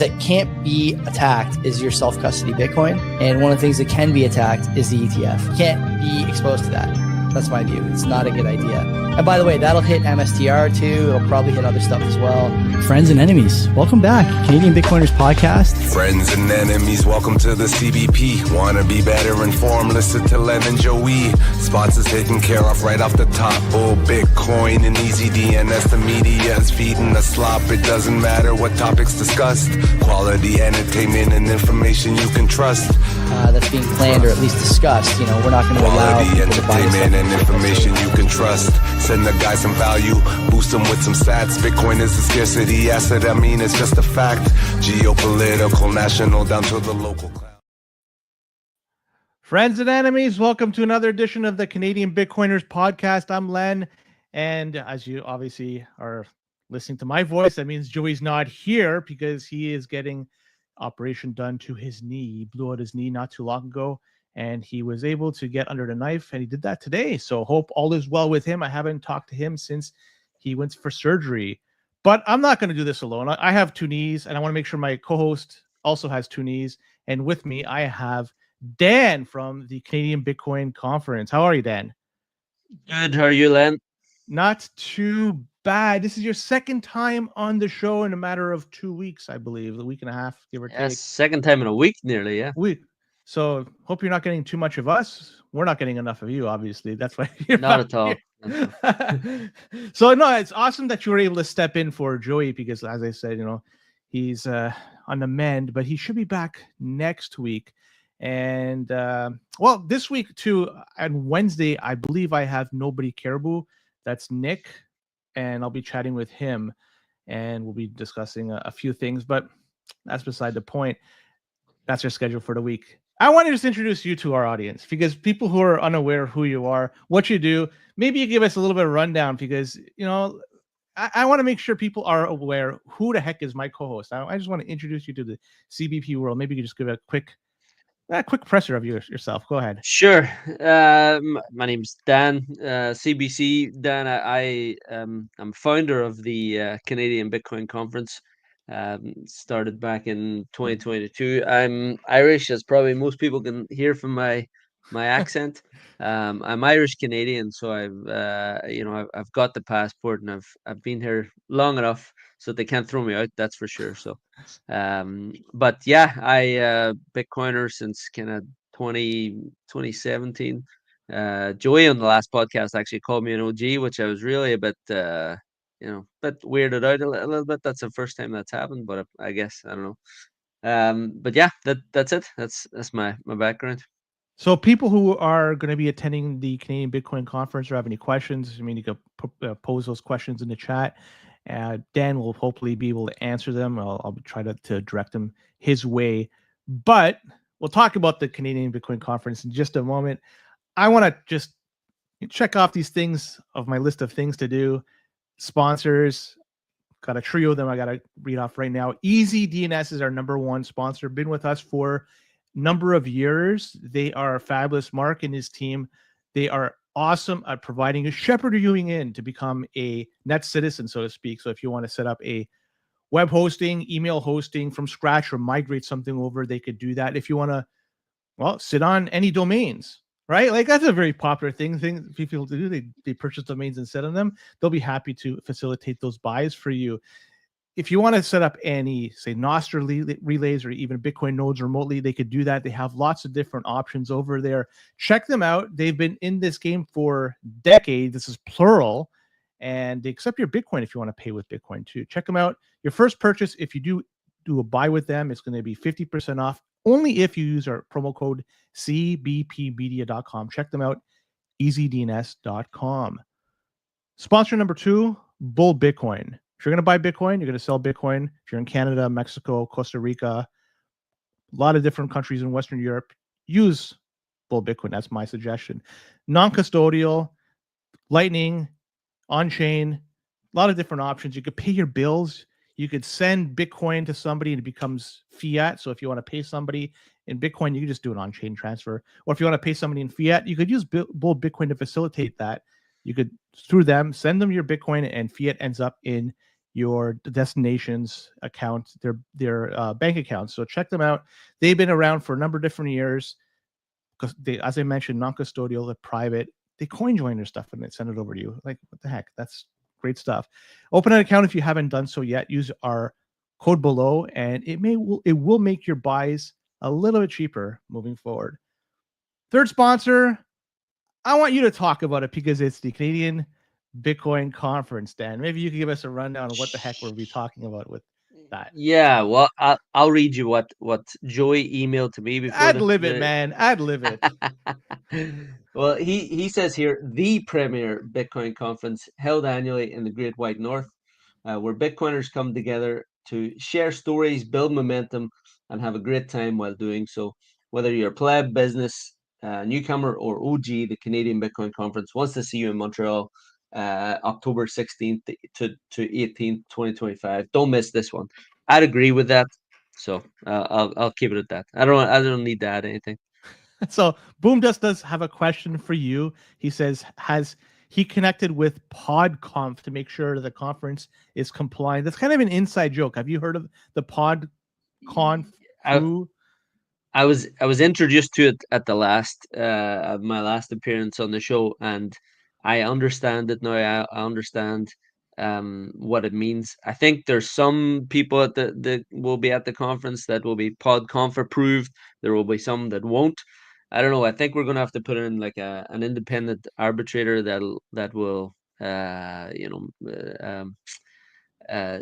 that can't be attacked is your self-custody Bitcoin. And one of the things that can be attacked is the ETF. You can't be exposed to that. That's my view. It's not a good idea. And by the way, that'll hit MSTR too. It'll probably hit other stuff as well. Friends and enemies, welcome back. Canadian Bitcoiners podcast. Friends and enemies, welcome to the CBP. Want to be better informed? Listen to Len and Joey. Spots is taken care of right off the top. Bull, Bitcoin, and easy DNS. The media is feeding the slop. It doesn't matter what topics discussed. Quality entertainment and information you can trust. That's being planned or at least discussed. You know, we're not going to allow people to buy entertainment and information you can trust. Send the guy some value, boost them with some stats. Bitcoin is a scarcity asset, I mean it's just a fact. Geopolitical, national, down to the local class. Friends and enemies, welcome to another edition of the Canadian Bitcoiners podcast. I'm Len, and as you obviously are listening to my voice, that means Joey's not here because he is getting operation done to his knee. He blew out his knee not too long ago, and he was able to get under the knife, and he did that today. So hope all is well with him. I haven't talked to him since he went for surgery, but I'm not going to do this alone. I have two knees, and I want to make sure my co-host also has two knees. And with me, I have Dan from the Canadian Bitcoin Conference. How are you, Dan? Good. How are you, Len? Not too bad. This is your second time on the show in a matter of 2 weeks, I believe, a week and a half, give or take. Second time in a week, nearly, yeah. Week. So hope you're not getting too much of us. We're not getting enough of you, obviously. That's why you're not at all. So no, it's awesome that you were able to step in for Joey because, as I said, you know, he's on the mend, but he should be back next week. And well, this week too, on Wednesday, I believe I have Nobody Caribou. That's Nick, and I'll be chatting with him, and we'll be discussing a few things. But that's beside the point. That's your schedule for the week. I want to just introduce you to our audience because people who are unaware of who you are, what you do, maybe you give us a little bit of rundown because, you know, I want to make sure people are aware who the heck is my co-host. I just want to introduce you to the CBP world. Maybe you could just give a quick presser of yourself. Go ahead. Sure. My name's Dan, CBC. Dan, I'm founder of the Canadian Bitcoin Conference. Started back in 2022. I'm Irish, as probably most people can hear from my accent. I'm Irish Canadian, so I've got the passport, and I've been here long enough so they can't throw me out. That's for sure. So, but yeah, I Bitcoiner since kind of 2017. Joey on the last podcast actually called me an OG, which I was really a bit bit weirded out a little bit. That's the first time that's happened, but I guess I don't know. But yeah, that's it. That's my background. So people who are going to be attending the Canadian Bitcoin Conference or have any questions, I mean, you can pose those questions in the chat. Dan will hopefully be able to answer them. I'll try to direct them his way. But we'll talk about the Canadian Bitcoin Conference in just a moment. I want to just check off these things of my list of things to do. Sponsors, got a trio of them I got to read off right now. Easy DNS is our number one sponsor. Been with us for a number of years. They are fabulous. Mark and his team, they are awesome at providing a shepherd you in to become a net citizen, so to speak. So if you want to set up a web hosting, email hosting from scratch, or migrate something over, they could do that. If you want to, well, sit on any domains, right? Like that's a very popular thing people do. They purchase domains and sit on them. They'll be happy to facilitate those buys for you. If you want to set up any, say, Nostr relays or even Bitcoin nodes remotely, they could do that. They have lots of different options over there. Check them out. They've been in this game for decades. This is plural. And they accept your Bitcoin if you want to pay with Bitcoin too. Check them out. Your first purchase, if you do a buy with them, it's going to be 50% off only if you use our promo code cbpmedia.com. Check them out, easydns.com. Sponsor number 2, Bull Bitcoin. If you're going to buy Bitcoin, you're going to sell Bitcoin. If you're in Canada, Mexico, Costa Rica, a lot of different countries in Western Europe, use Bull Bitcoin. That's my suggestion. Non-custodial, Lightning, on-chain, a lot of different options. You could pay your bills. You could send Bitcoin to somebody and it becomes fiat. So if you want to pay somebody in Bitcoin, you can just do an on-chain transfer. Or if you want to pay somebody in fiat, you could use Bull Bitcoin to facilitate that. You could, through them, send them your Bitcoin and fiat ends up in your destination's account, their bank accounts. So check them out. They've been around for a number of different years. Because they, as I mentioned, non-custodial, they're private. They coin join their stuff and they send it over to you. Like, what the heck? That's great stuff. Open an account if you haven't done so yet. Use our code below, and it will make your buys a little bit cheaper moving forward. Third sponsor, I want you to talk about it because it's the Canadian Bitcoin Conference, Dan. Maybe you could give us a rundown of what the heck we'll be talking about with that. Yeah, well, I'll read you what Joey emailed to me before Ad lib it, man. Ad lib it. Well, he says here, the premier Bitcoin conference held annually in the Great White North, where Bitcoiners come together to share stories, build momentum, and have a great time while doing so. Whether you're pleb, business, newcomer, or OG, the Canadian Bitcoin Conference wants to see you in Montreal, October 16th to 18th, 2025. Don't miss this one. I'd agree with that. So I'll keep it at that. I don't need to add anything. So Boom does have a question for you. He says, has he connected with PodConf to make sure the conference is compliant? That's kind of an inside joke. Have you heard of the PodConf crew? I was introduced to it at the last my last appearance on the show, and I understand it now. I understand what it means. I think there's some people at the will be at the conference that will be PodConf approved. There will be some that won't. I don't know. I think we're gonna have to put in like an independent arbitrator that will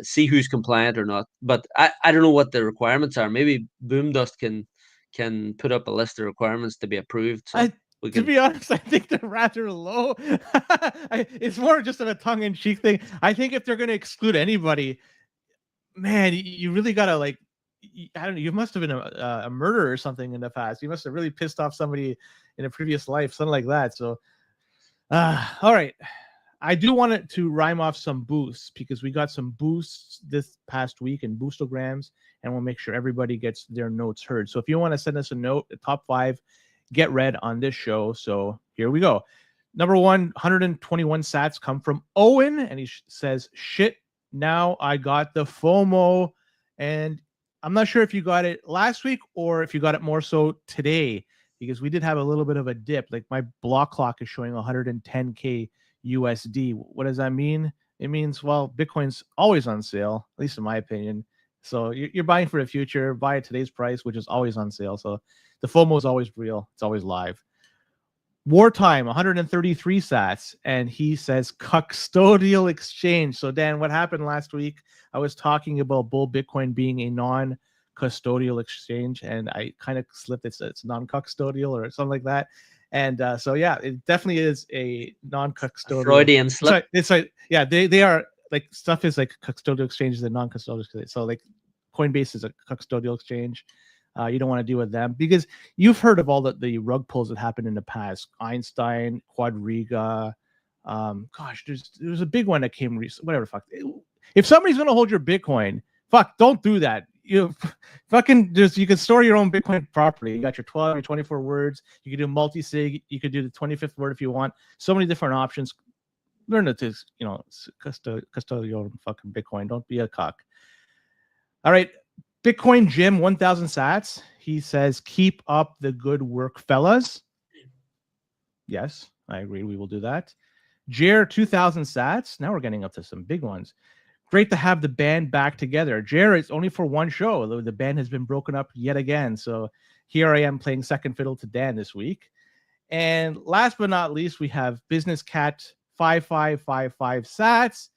see who's compliant or not. But I don't know what the requirements are. Maybe Boomdust can put up a list of requirements to be approved. So to be honest, I think they're rather low. It's more just of a tongue-in-cheek thing. I think if they're going to exclude anybody, man, you really got to I don't know. You must have been a murderer or something in the past. You must have really pissed off somebody in a previous life, something like that. So, all right. I do want it to rhyme off some boosts because we got some boosts this past week and boostograms, and we'll make sure everybody gets their notes heard. So if you want to send us a note, the top 5 get read on this show. So here we go. Number 121 sats come from Owen, and he says, shit, now I got the FOMO. And I'm not sure if you got it last week or if you got it more so today, because we did have a little bit of a dip. Like my block clock is showing 110K USD. What does that mean? It means, well, Bitcoin's always on sale, at least in my opinion. So you're buying for the future, buy at today's price, which is always on sale. So the FOMO is always real. It's always live. Wartime, 133 sats. And he says custodial exchange. So Dan, what happened last week? I was talking about Bull Bitcoin being a non-custodial exchange, and I kind of slipped. It's non-custodial or something like that. And so, yeah, it definitely is a non-custodial. Freudian slip. It's like, yeah, they are like stuff is like custodial exchanges and non-custodial. So like Coinbase is a custodial exchange. You don't want to deal with them because you've heard of all the rug pulls that happened in the past. Einstein, Quadriga. Gosh, there's a big one that came recently. Whatever, fuck. If somebody's going to hold your Bitcoin, fuck, don't do that. You fucking you can store your own Bitcoin properly. You got your 12, your 24 words. You can do multi-sig. You could do the 25th word if you want. So many different options. Learn it to, custodial your fucking Bitcoin. Don't be a cock. All right. Bitcoin Jim, 1,000 sats. He says, keep up the good work, fellas. Yes, I agree. We will do that. Jer, 2,000 sats. Now we're getting up to some big ones. Great to have the band back together. Jer, it's only for one show. The band has been broken up yet again. So here I am playing second fiddle to Dan this week. And last but not least, we have Business Cat 5555 sats.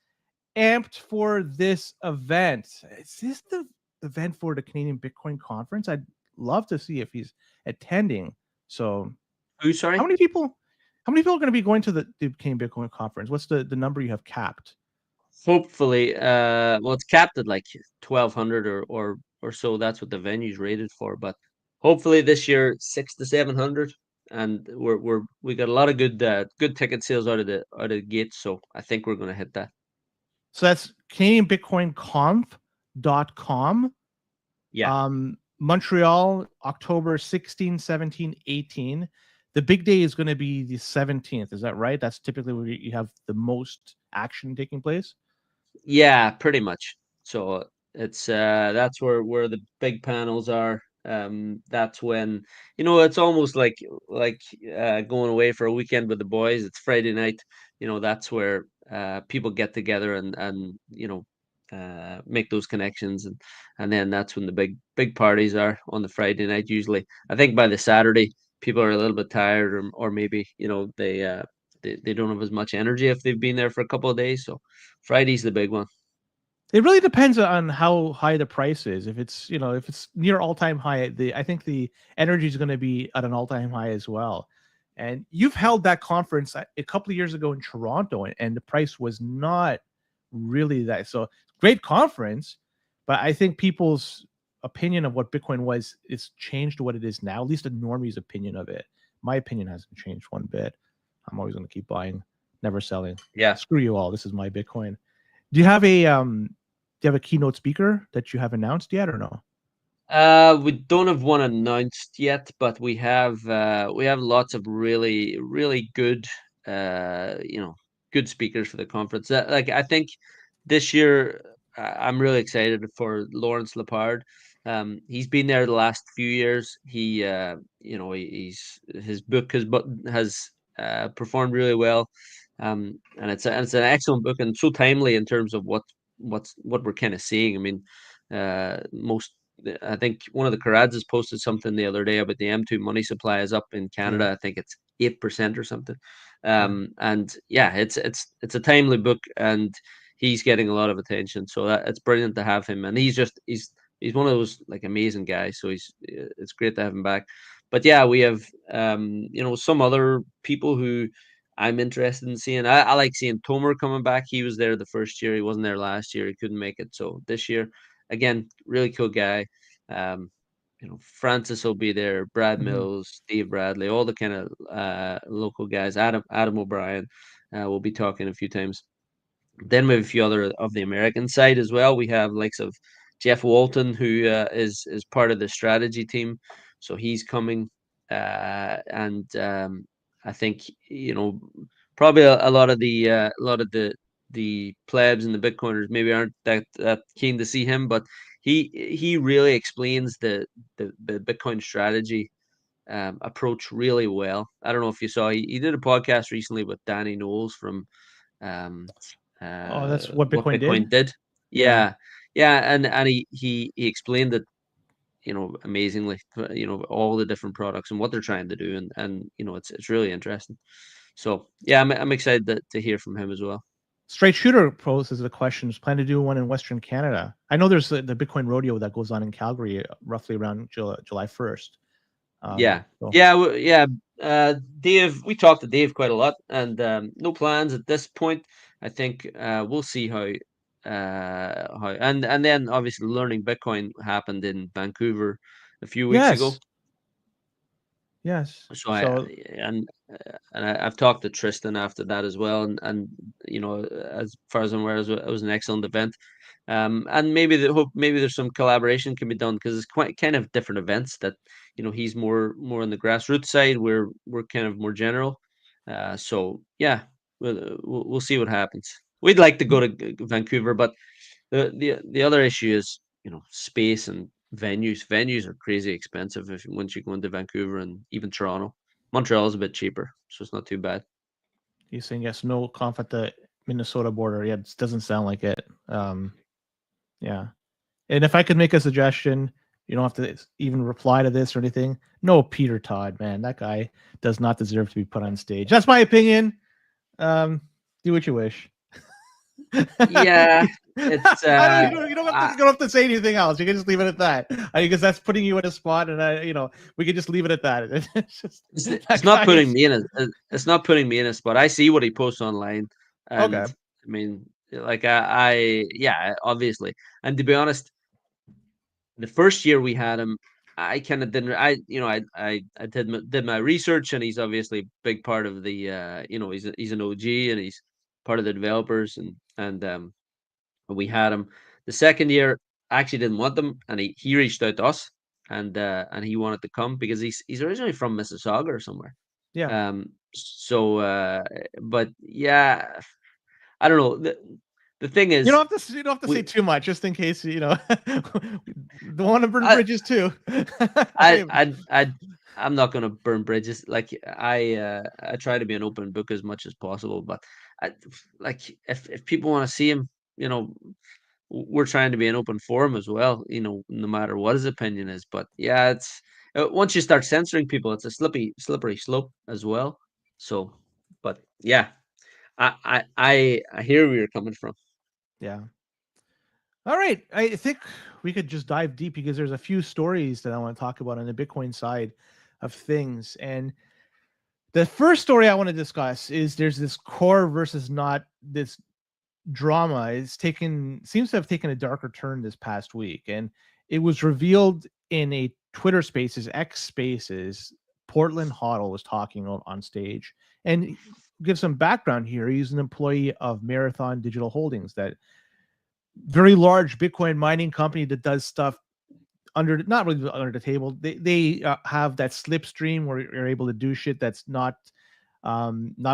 Amped for this event. Is this the event for the Canadian Bitcoin Conference? I'd love to see if he's attending. So, sorry? How many people are going to be going to the Canadian Bitcoin Conference? What's the number you have capped? Hopefully, well, it's capped at like 1,200 or so. That's what the venue's rated for. But hopefully this year 600 to 700, and we got a lot of good ticket sales out of the gate. So I think we're going to hit that. So that's CanadianBitcoinConf.com. Yeah. Montreal, October 16, 17, 18. The big day is going to be the 17th. Is that right? That's typically where you have the most action taking place. Yeah, pretty much. So it's that's where the big panels are. That's when, it's almost like going away for a weekend with the boys. It's Friday night. That's where people get together and make those connections, and then that's when the big parties are on the Friday night. Usually, I think by the Saturday, people are a little bit tired, or maybe they don't have as much energy if they've been there for a couple of days. So Friday's the big one. It really depends on how high the price is. If it's near all-time high, I think the energy is going to be at an all-time high as well. And you've held that conference a couple of years ago in Toronto, and the price was not really that. So great conference, but I think people's opinion of what Bitcoin was is changed to what it is now. At least a normie's opinion of it. My opinion hasn't changed one bit. I'm always going to keep buying, never selling. Yeah. Screw you all. This is my Bitcoin. Do you have a keynote speaker that you have announced yet or no? We don't have one announced yet, but we have lots of really, really good good speakers for the conference. Like I think this year I'm really excited for Lawrence Lepard. He's been there the last few years. He's his book has performed really well. And it's an excellent book and so timely in terms of what we're kind of seeing. I mean, most I think one of the Caradzes posted something the other day about the M2 money supply is up in Canada. I think it's 8% or something. And yeah, it's a timely book, and he's getting a lot of attention. So it's brilliant to have him, and he's one of those like amazing guys. So it's great to have him back. But yeah, we have some other people who I'm interested in seeing. I like seeing Tomer coming back. He was there the first year. He wasn't there last year. He couldn't make it. So this year, again, really cool guy. Um, Francis will be there, Brad Mhm. Mills, Steve Bradley, all the kind of local guys. Adam O'Brien will be talking a few times. Then we have a few other of the American side as well. We have likes of Jeff Walton, who is part of the strategy team, so he's coming, and I think probably a lot of the plebs and the Bitcoiners maybe aren't that keen to see him, but he really explains the Bitcoin strategy approach really well. I don't know if you saw he did a podcast recently with Danny Knowles from um, Oh, that's what what Bitcoin did? Bitcoin did. Yeah. Yeah, yeah, and he explained it, amazingly. All the different products and what they're trying to do, and it's really interesting. So yeah, I'm excited to hear from him as well. Straight Shooter poses the question: is plan to do one in Western Canada? I know there's the Bitcoin rodeo that goes on in Calgary roughly around July 1st. Yeah, So yeah, yeah. Dave, we talked to Dave quite a lot, and no plans at this point. I think we'll see and then obviously learning Bitcoin happened in Vancouver a few weeks ago. yes, yes. So So I've talked to Tristan after that as well, and as far as I'm aware, it was an excellent event. And maybe there's some collaboration can be done because it's quite kind of different events that he's more on the grassroots side. We're kind of more general. So yeah, we'll see what happens. We'd like to go to Vancouver, but the other issue is space and venues. Venues are crazy expensive if once you go into Vancouver and even Toronto. Montreal is a bit cheaper, so it's not too bad. he's saying yes, no conf at the Minnesota border. Yeah, it doesn't sound like it. Yeah. And if I could make a suggestion, you don't have to even reply to this or anything. No, Peter Todd, man, that guy does not deserve to be put on stage. That's my opinion. Do what you wish. Yeah, it's I don't, you don't have to, I, you don't have to say anything else. You can just leave it at that. Because that's putting you in a spot, and we can just leave it at that. It's just it's that not guy putting is me in it's not putting me in a spot. I see what he posts online, okay. and I mean, like yeah, obviously. And to be honest, the first year we had him, I kind of didn't. I did my research, and he's obviously a big part of the. He's an OG, and he's part of the developers, and we had him. The second year, I actually didn't want them, and he reached out to us, and he wanted to come because he's originally from Mississauga or somewhere. Yeah. So, but yeah, I don't know. the thing is, You don't have to say too much, just in case don't want to burn bridges too. I'm not gonna burn bridges. Like I try to be an open book as much as possible, but like if people want to see him, we're trying to be an open forum as well. No matter what his opinion is. But yeah, it's once you start censoring people, it's a slippery slope as well. So, but yeah, I hear where you're coming from. Yeah. All right. I think we could just dive deep because there's a few stories that I want to talk about on the Bitcoin side of things. And the first story I want to discuss is there's this core versus not this drama. Seems to have taken a darker turn this past week. And it was revealed in a Twitter Spaces, X Spaces. Portland Hoddle was talking on stage. And give some background here. He's an employee of Marathon Digital Holdings, that very large Bitcoin mining company that does stuff not really under the table. They have that slipstream where you're able to do shit that's not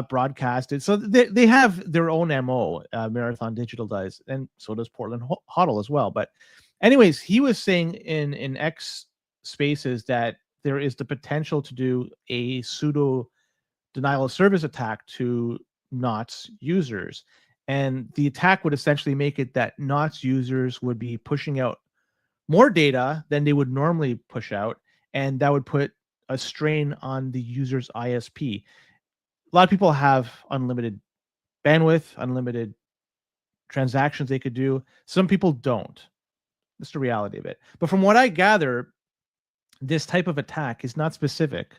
broadcasted. So they have their own MO. Marathon Digital does, and so does Portland Hoddle as well. But anyways, he was saying in X Spaces that there is the potential to do a pseudo denial of service attack to NOTS users. And the attack would essentially make it that NOTS users would be pushing out more data than they would normally push out, and that would put a strain on the user's ISP. A lot of people have unlimited bandwidth, unlimited transactions they could do. Some people don't. That's the reality of it. But from what I gather, this type of attack is not specific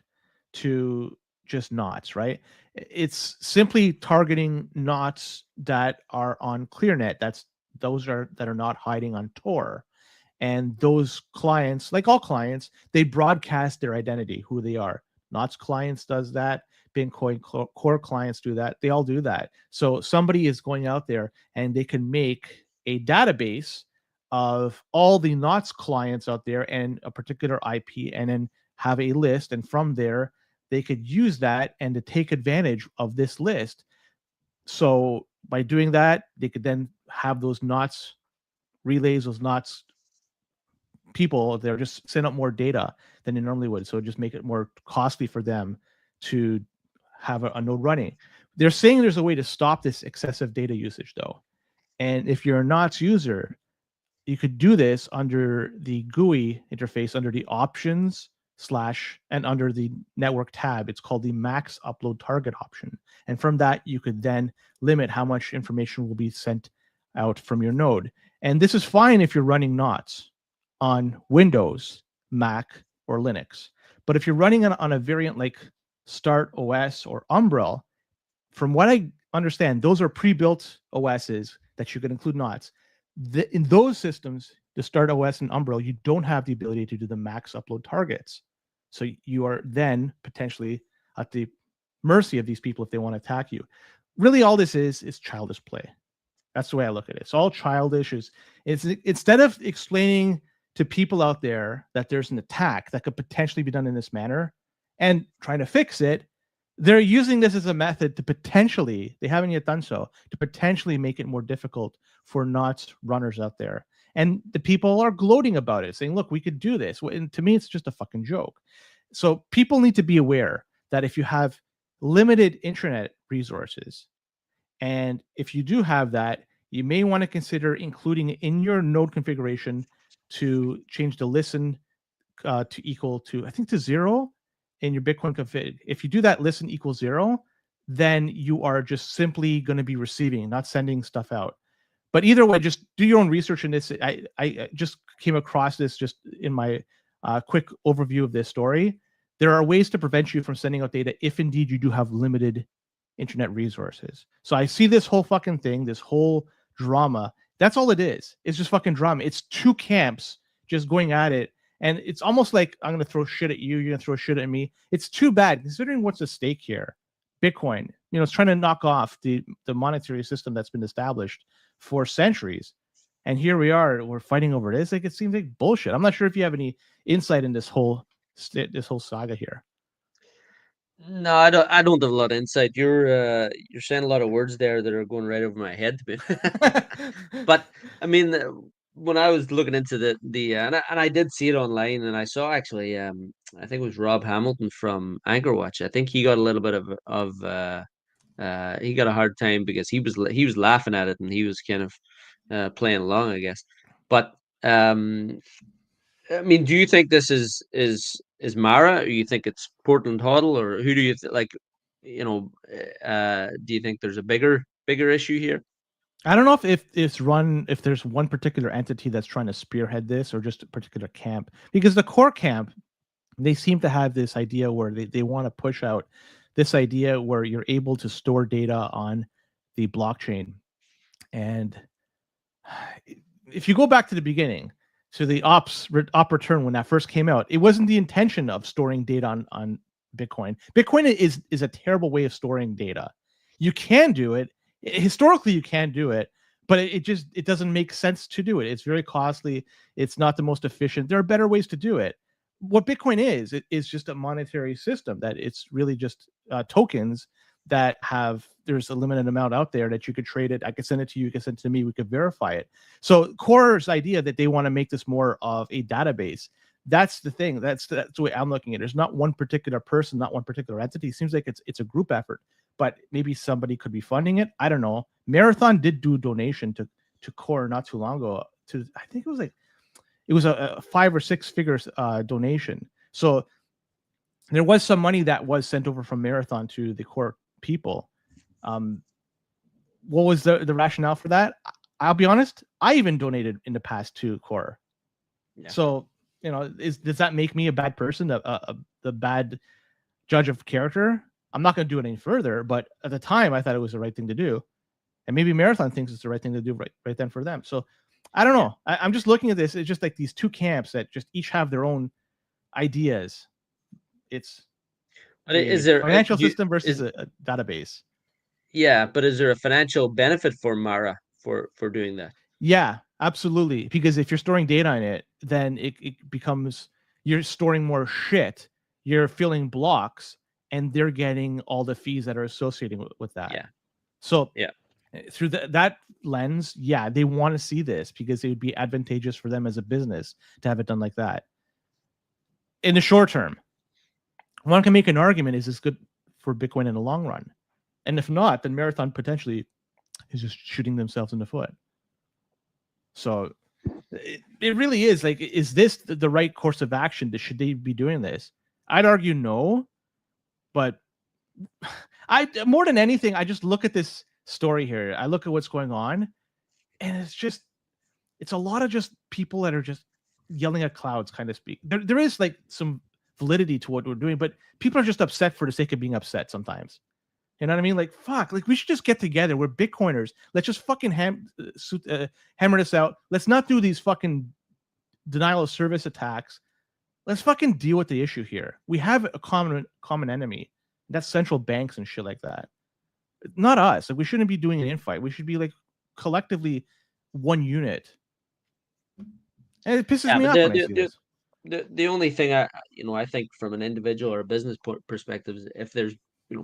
to just NOTS, right? It's simply targeting NOTS that are on ClearNet. Those that are not hiding on Tor. And those clients, like all clients, they broadcast their identity, who they are. NOTS clients does that. Bitcoin Core clients do that. They all do that. So somebody is going out there and they can make a database of all the NOTS clients out there and a particular IP, and then have a list. And from there, they could use that and to take advantage of this list. So by doing that, they could then have those NOTS relays, those NOTS people there just send out more data than they normally would. So just make it more costly for them to have a node running. They're saying there's a way to stop this excessive data usage though. And if you're a NOTS user, you could do this under the GUI interface, under the options / and under the network tab. It's called the max upload target option. And from that, you could then limit how much information will be sent out from your node. And this is fine if you're running NOTS on Windows, Mac, or Linux. But if you're running on a variant like Start OS or Umbrel, from what I understand, those are pre-built OSs that you can include NOTS. In those systems, the Start OS and Umbrel, you don't have the ability to do the max upload targets. So you are then potentially at the mercy of these people if they want to attack you. Really, all this is childish play. That's the way I look at it. It's all childish. It's instead of explaining to people out there that there's an attack that could potentially be done in this manner and trying to fix it, they're using this as a method to potentially, they haven't yet done so, to potentially make it more difficult for NOTS runners out there. And the people are gloating about it, saying, look, we could do this. And to me, it's just a fucking joke. So people need to be aware that if you have limited internet resources, and if you do have that, you may want to consider including in your node configuration to change the listen to equal to, I think, to 0 in your Bitcoin config. If you do that listen equals 0, then you are just simply going to be receiving, not sending stuff out. But either way, just do your own research in this. I just came across this just in my quick overview of this story. There are ways to prevent you from sending out data if indeed you do have limited internet resources. So I see this whole fucking thing, this whole drama. That's all it is. It's just fucking drama. It's two camps just going at it. And it's almost like I'm going to throw shit at you. You're going to throw shit at me. It's too bad considering what's at stake here. Bitcoin, it's trying to knock off the monetary system that's been established for centuries. And here we are, we're fighting over this. Like, it seems like bullshit. I'm not sure if you have any insight in this whole saga here. No, I don't. I don't have a lot of insight. You're saying a lot of words there that are going right over my head. But I mean, when I was looking into the and I did see it online, and I saw actually, I think it was Rob Hamilton from Anchor Watch. I think he got a little bit of he got a hard time because he was laughing at it, and he was kind of playing along, I guess. But um, I mean, do you think this is Mara, or you think it's Portland Huddle, or who do you like? Do you think there's a bigger issue here? I don't know if there's one particular entity that's trying to spearhead this or just a particular camp, because the core camp, they seem to have this idea where they want to push out this idea where you're able to store data on the blockchain. And if you go back to the beginning, to the op return when that first came out, it wasn't the intention of storing data on Bitcoin. Bitcoin is a terrible way of storing data. You can do it. Historically, you can do it, but it doesn't make sense to do it. It's very costly. It's not the most efficient. There are better ways to do it. What Bitcoin is, it is just a monetary system that it's really just tokens that there's a limited amount out there that you could trade it. I could send it to you, you could send it to me, we could verify it. So Core's idea that they want to make this more of a database, that's the thing. That's the way I'm looking at it. There's not one particular person, not one particular entity. It seems like it's a group effort, but maybe somebody could be funding it. I don't know. Marathon did do a donation to Core not too long ago. I think it was a 5 or 6 figures donation. So there was some money that was sent over from Marathon to the Core people. What was the rationale for that? I'll be honest, I even donated in the past to Core. Yeah. So, does that make me a bad person, the bad judge of character? I'm not going to do it any further, but at the time I thought it was the right thing to do. And maybe Marathon thinks it's the right thing to do right then for them. So I don't know. I'm just looking at this. It's just like these two camps that just each have their own ideas. But is there financial system versus a database? Yeah, but is there a financial benefit for Mara for doing that? Yeah, absolutely. Because if you're storing data in it, then it becomes, you're storing more shit. You're filling blocks, and they're getting all the fees that are associated with that. Yeah. So through that lens, yeah, they want to see this because it would be advantageous for them as a business to have it done like that. In the short term, one can make an argument: is this good for Bitcoin in the long run? And if not, then Marathon potentially is just shooting themselves in the foot. So it really is like, is this the right course of action? Should they be doing this? I'd argue no, but more than anything, I just look at this story here. I look at what's going on, and it's a lot of just people that are just yelling at clouds, kind of speak. There is like some validity to what we're doing, but people are just upset for the sake of being upset sometimes. You know what I mean? Like, fuck, like we should just get together. We're Bitcoiners. Let's just fucking hammer this out. Let's not do these fucking denial of service attacks. Let's fucking deal with the issue here. We have a common enemy. That's central banks and shit like that. Not us. Like, we shouldn't be doing an infight. We should be like collectively one unit. And it pisses me off when I see this. The only thing I think from an individual or a business perspective is if there's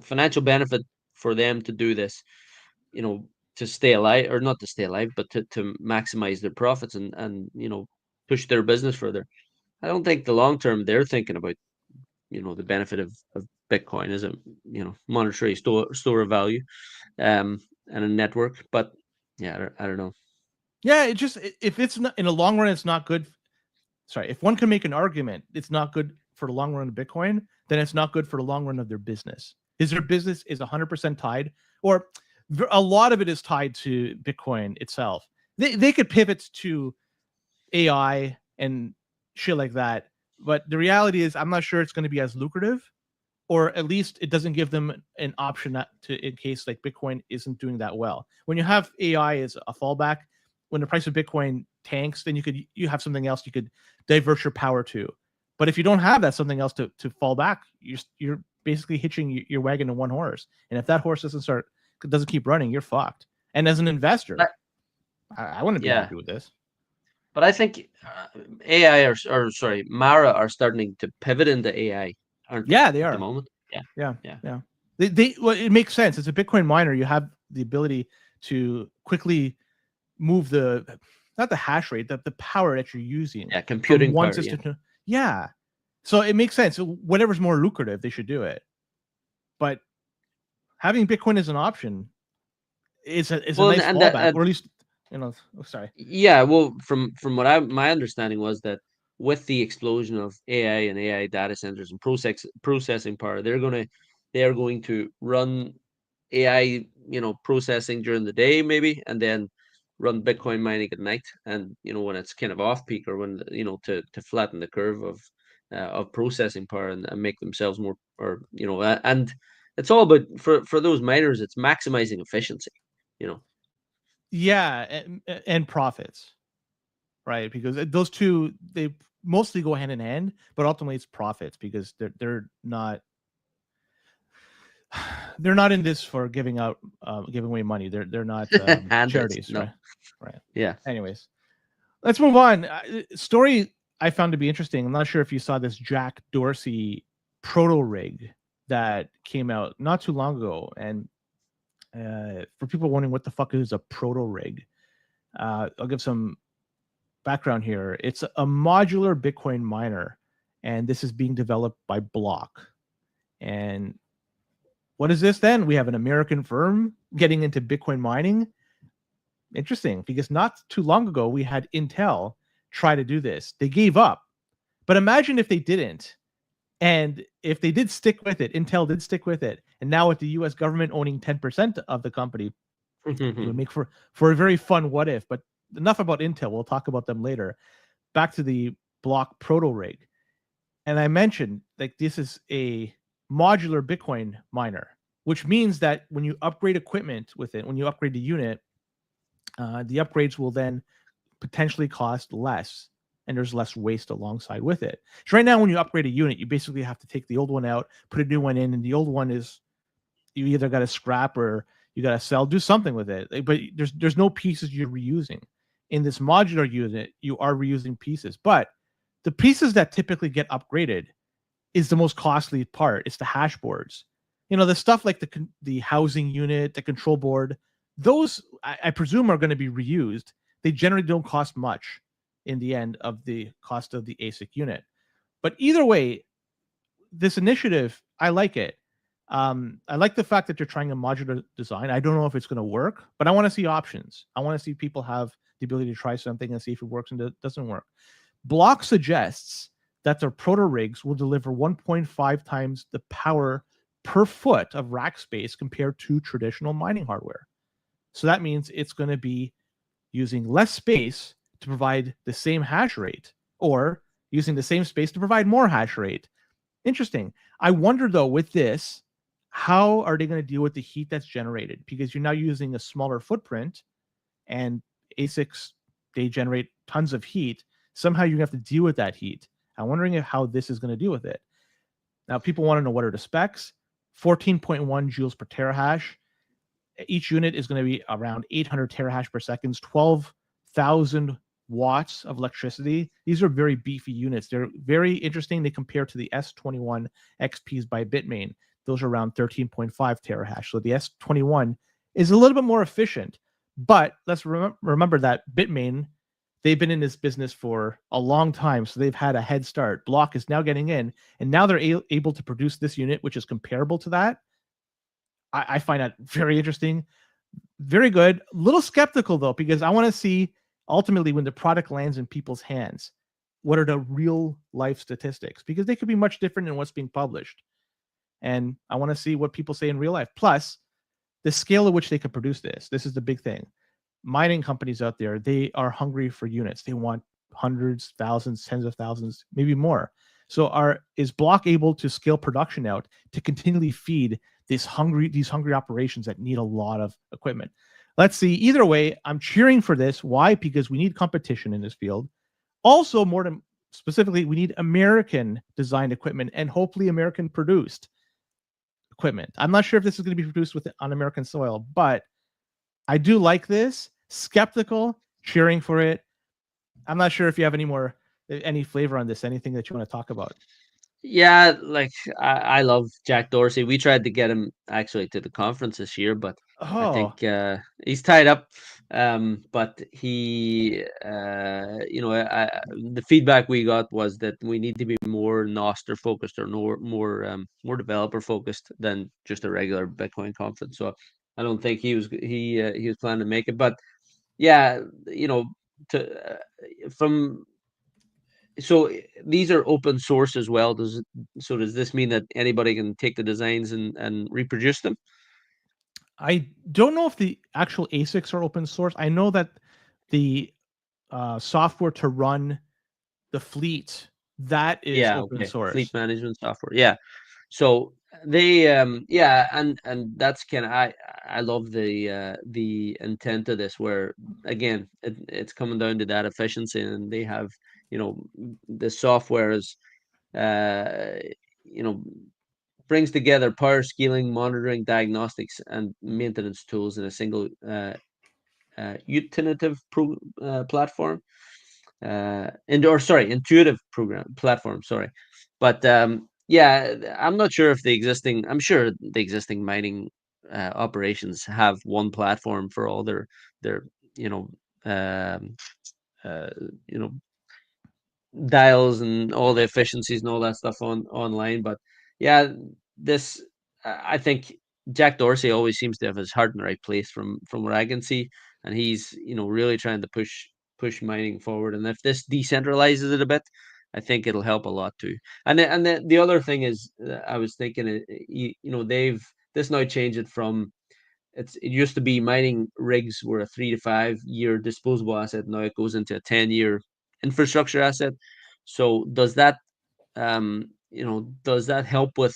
financial benefit for them to do this, to stay alive, or not to stay alive, but to maximize their profits and push their business further. I don't think the long term they're thinking about the benefit of Bitcoin as a monetary store of value and a network. But yeah, I don't know. Yeah, it just, if it's not in the long run, it's not good. Sorry, if one can make an argument, it's not good for the long run of Bitcoin, then it's not good for the long run of their business. Is their business is 100% tied, or a lot of it is tied to Bitcoin itself. They could pivot to AI and shit like that, but the reality is I'm not sure it's going to be as lucrative, or at least it doesn't give them an option in case like Bitcoin isn't doing that well. When you have AI as a fallback, when the price of Bitcoin tanks, then you have something else you could divert your power to. But if you don't have that something else to fall back, you're basically hitching your wagon to one horse. And if that horse doesn't keep running, you're fucked. And as an investor, I wouldn't be happy with this. But I think AI Mara are starting to pivot into AI, aren't they? Yeah, they are. At the moment. Yeah. Yeah. Well, it makes sense. As a Bitcoin miner, you have the ability to quickly move not the hash rate, the power that you're using. Yeah, from computing one power. system to So it makes sense. Whatever's more lucrative, they should do it. But having Bitcoin as an option is a Well, nice and fallback, or at least sorry. yeah, well, from what my understanding was that with the explosion of AI and AI data centers and processing power, they are going to run AI, processing during the day maybe, and then run Bitcoin mining at night. And when it's kind of off peak, or when to flatten the curve of processing power, and make themselves more, or and it's all about, for those miners, it's maximizing efficiency. Yeah, and profits, right? Because those two, they mostly go hand in hand, but ultimately it's profits, because they're not in this for giving away money. They're not Handouts, charities, no. right? Yeah. Anyways, let's move on. Story I found to be interesting. I'm not sure if you saw this Jack Dorsey proto rig that came out not too long ago. And for people wondering what the fuck is a proto rig, I'll give some background here. It's a modular Bitcoin miner, and this is being developed by Block. And what is this then? We have an American firm getting into Bitcoin mining. Interesting, because not too long ago, we had Intel try to do this. They gave up. But imagine if they didn't. And if they did stick with it, Intel did stick with it. And now with the US government owning 10% of the company, it would make for a very fun what if. But enough about Intel. We'll talk about them later. Back to the Block proto rig. And I mentioned, like, this is a modular Bitcoin miner, which means that when you upgrade equipment with it, when you upgrade the unit, the upgrades will then potentially cost less, and there's less waste alongside with it. So right now, when you upgrade a unit, you basically have to take the old one out, put a new one in, and the old one is, you either got to scrap or you got to sell, do something with it. But there's no pieces you're reusing. In this modular unit, you are reusing pieces, but the pieces that typically get upgraded is the most costly part. It's the hash boards. The stuff like the housing unit, the control board, those I presume are going to be reused. They generally don't cost much in the end of the cost of the ASIC unit. But either way, this initiative, I like it. I like the fact that you're trying a modular design. I don't know if it's going to work, but I want to see options. I want to see people have the ability to try something and see if it works and it doesn't work. Block suggests that their proto rigs will deliver 1.5 times the power per foot of rack space compared to traditional mining hardware. So that means it's going to be using less space to provide the same hash rate, or using the same space to provide more hash rate. Interesting. I wonder, though, with this, how are they going to deal with the heat that's generated? Because you're now using a smaller footprint, and ASICs, they generate tons of heat. Somehow you have to deal with that heat. I'm wondering how this is going to deal with it. Now, people want to know what are the specs. 14.1 joules per terahash. Each unit is going to be around 800 terahash per second, 12,000 watts of electricity. These are very beefy units. They're very interesting. They compare to the S21 XPs by Bitmain. Those are around 13.5 terahash. So the S21 is a little bit more efficient. But let's remember that Bitmain, they've been in this business for a long time, so they've had a head start. Block is now getting in, and now they're able to produce this unit, which is comparable to that. I find that very interesting, very good. A little skeptical, though, because I want to see, ultimately, when the product lands in people's hands, what are the real life statistics? Because they could be much different than what's being published. And I want to see what people say in real life. Plus, the scale at which they could produce this. This is the big thing. Mining companies out there, they are hungry for units. They want hundreds, thousands, tens of thousands, maybe more. So is Block able to scale production out to continually feed these hungry operations that need a lot of equipment? Let's see. Either way, I'm cheering for this. Why? Because we need competition in this field. Also, more than specifically, we need American designed equipment and hopefully American produced equipment. I'm not sure if this is going to be produced on American soil, but I do like this. Skeptical, cheering for it. I'm not sure if you have any flavor on this, anything that you want to talk about. Yeah, like I love Jack Dorsey. We tried to get him actually to the conference this year, but I Oh, think he's tied up. But the feedback we got was that we need to be more Noster focused or more developer focused than just a regular Bitcoin conference. So I don't think he was planning to make it. But yeah, to from so these are open source as well. Does this mean that anybody can take the designs and reproduce them? I don't know if the actual ASICs are open source. I know that the software to run the fleet, that is Yeah, open okay. Fleet source. management software. Yeah. So they yeah, and that's kind of I love the intent of this where again it's coming down to that efficiency and they have the software is uh you know brings together power scaling, monitoring, diagnostics, and maintenance tools in a single platform. Intuitive program platform. Sorry, but yeah, I'm sure the existing mining operations have one platform for all their you know um, uh, you know dials and all the efficiencies and all that stuff online. But yeah, this I think Jack Dorsey always seems to have his heart in the right place from what I can see, and he's really trying to push mining forward. And if this decentralizes it a bit, I think it'll help a lot too. And the other thing is, I was thinking, they've this now changed it from it used to be mining rigs were a 3 to 5 year disposable asset. Now it goes into a 10-year infrastructure asset. So does that help with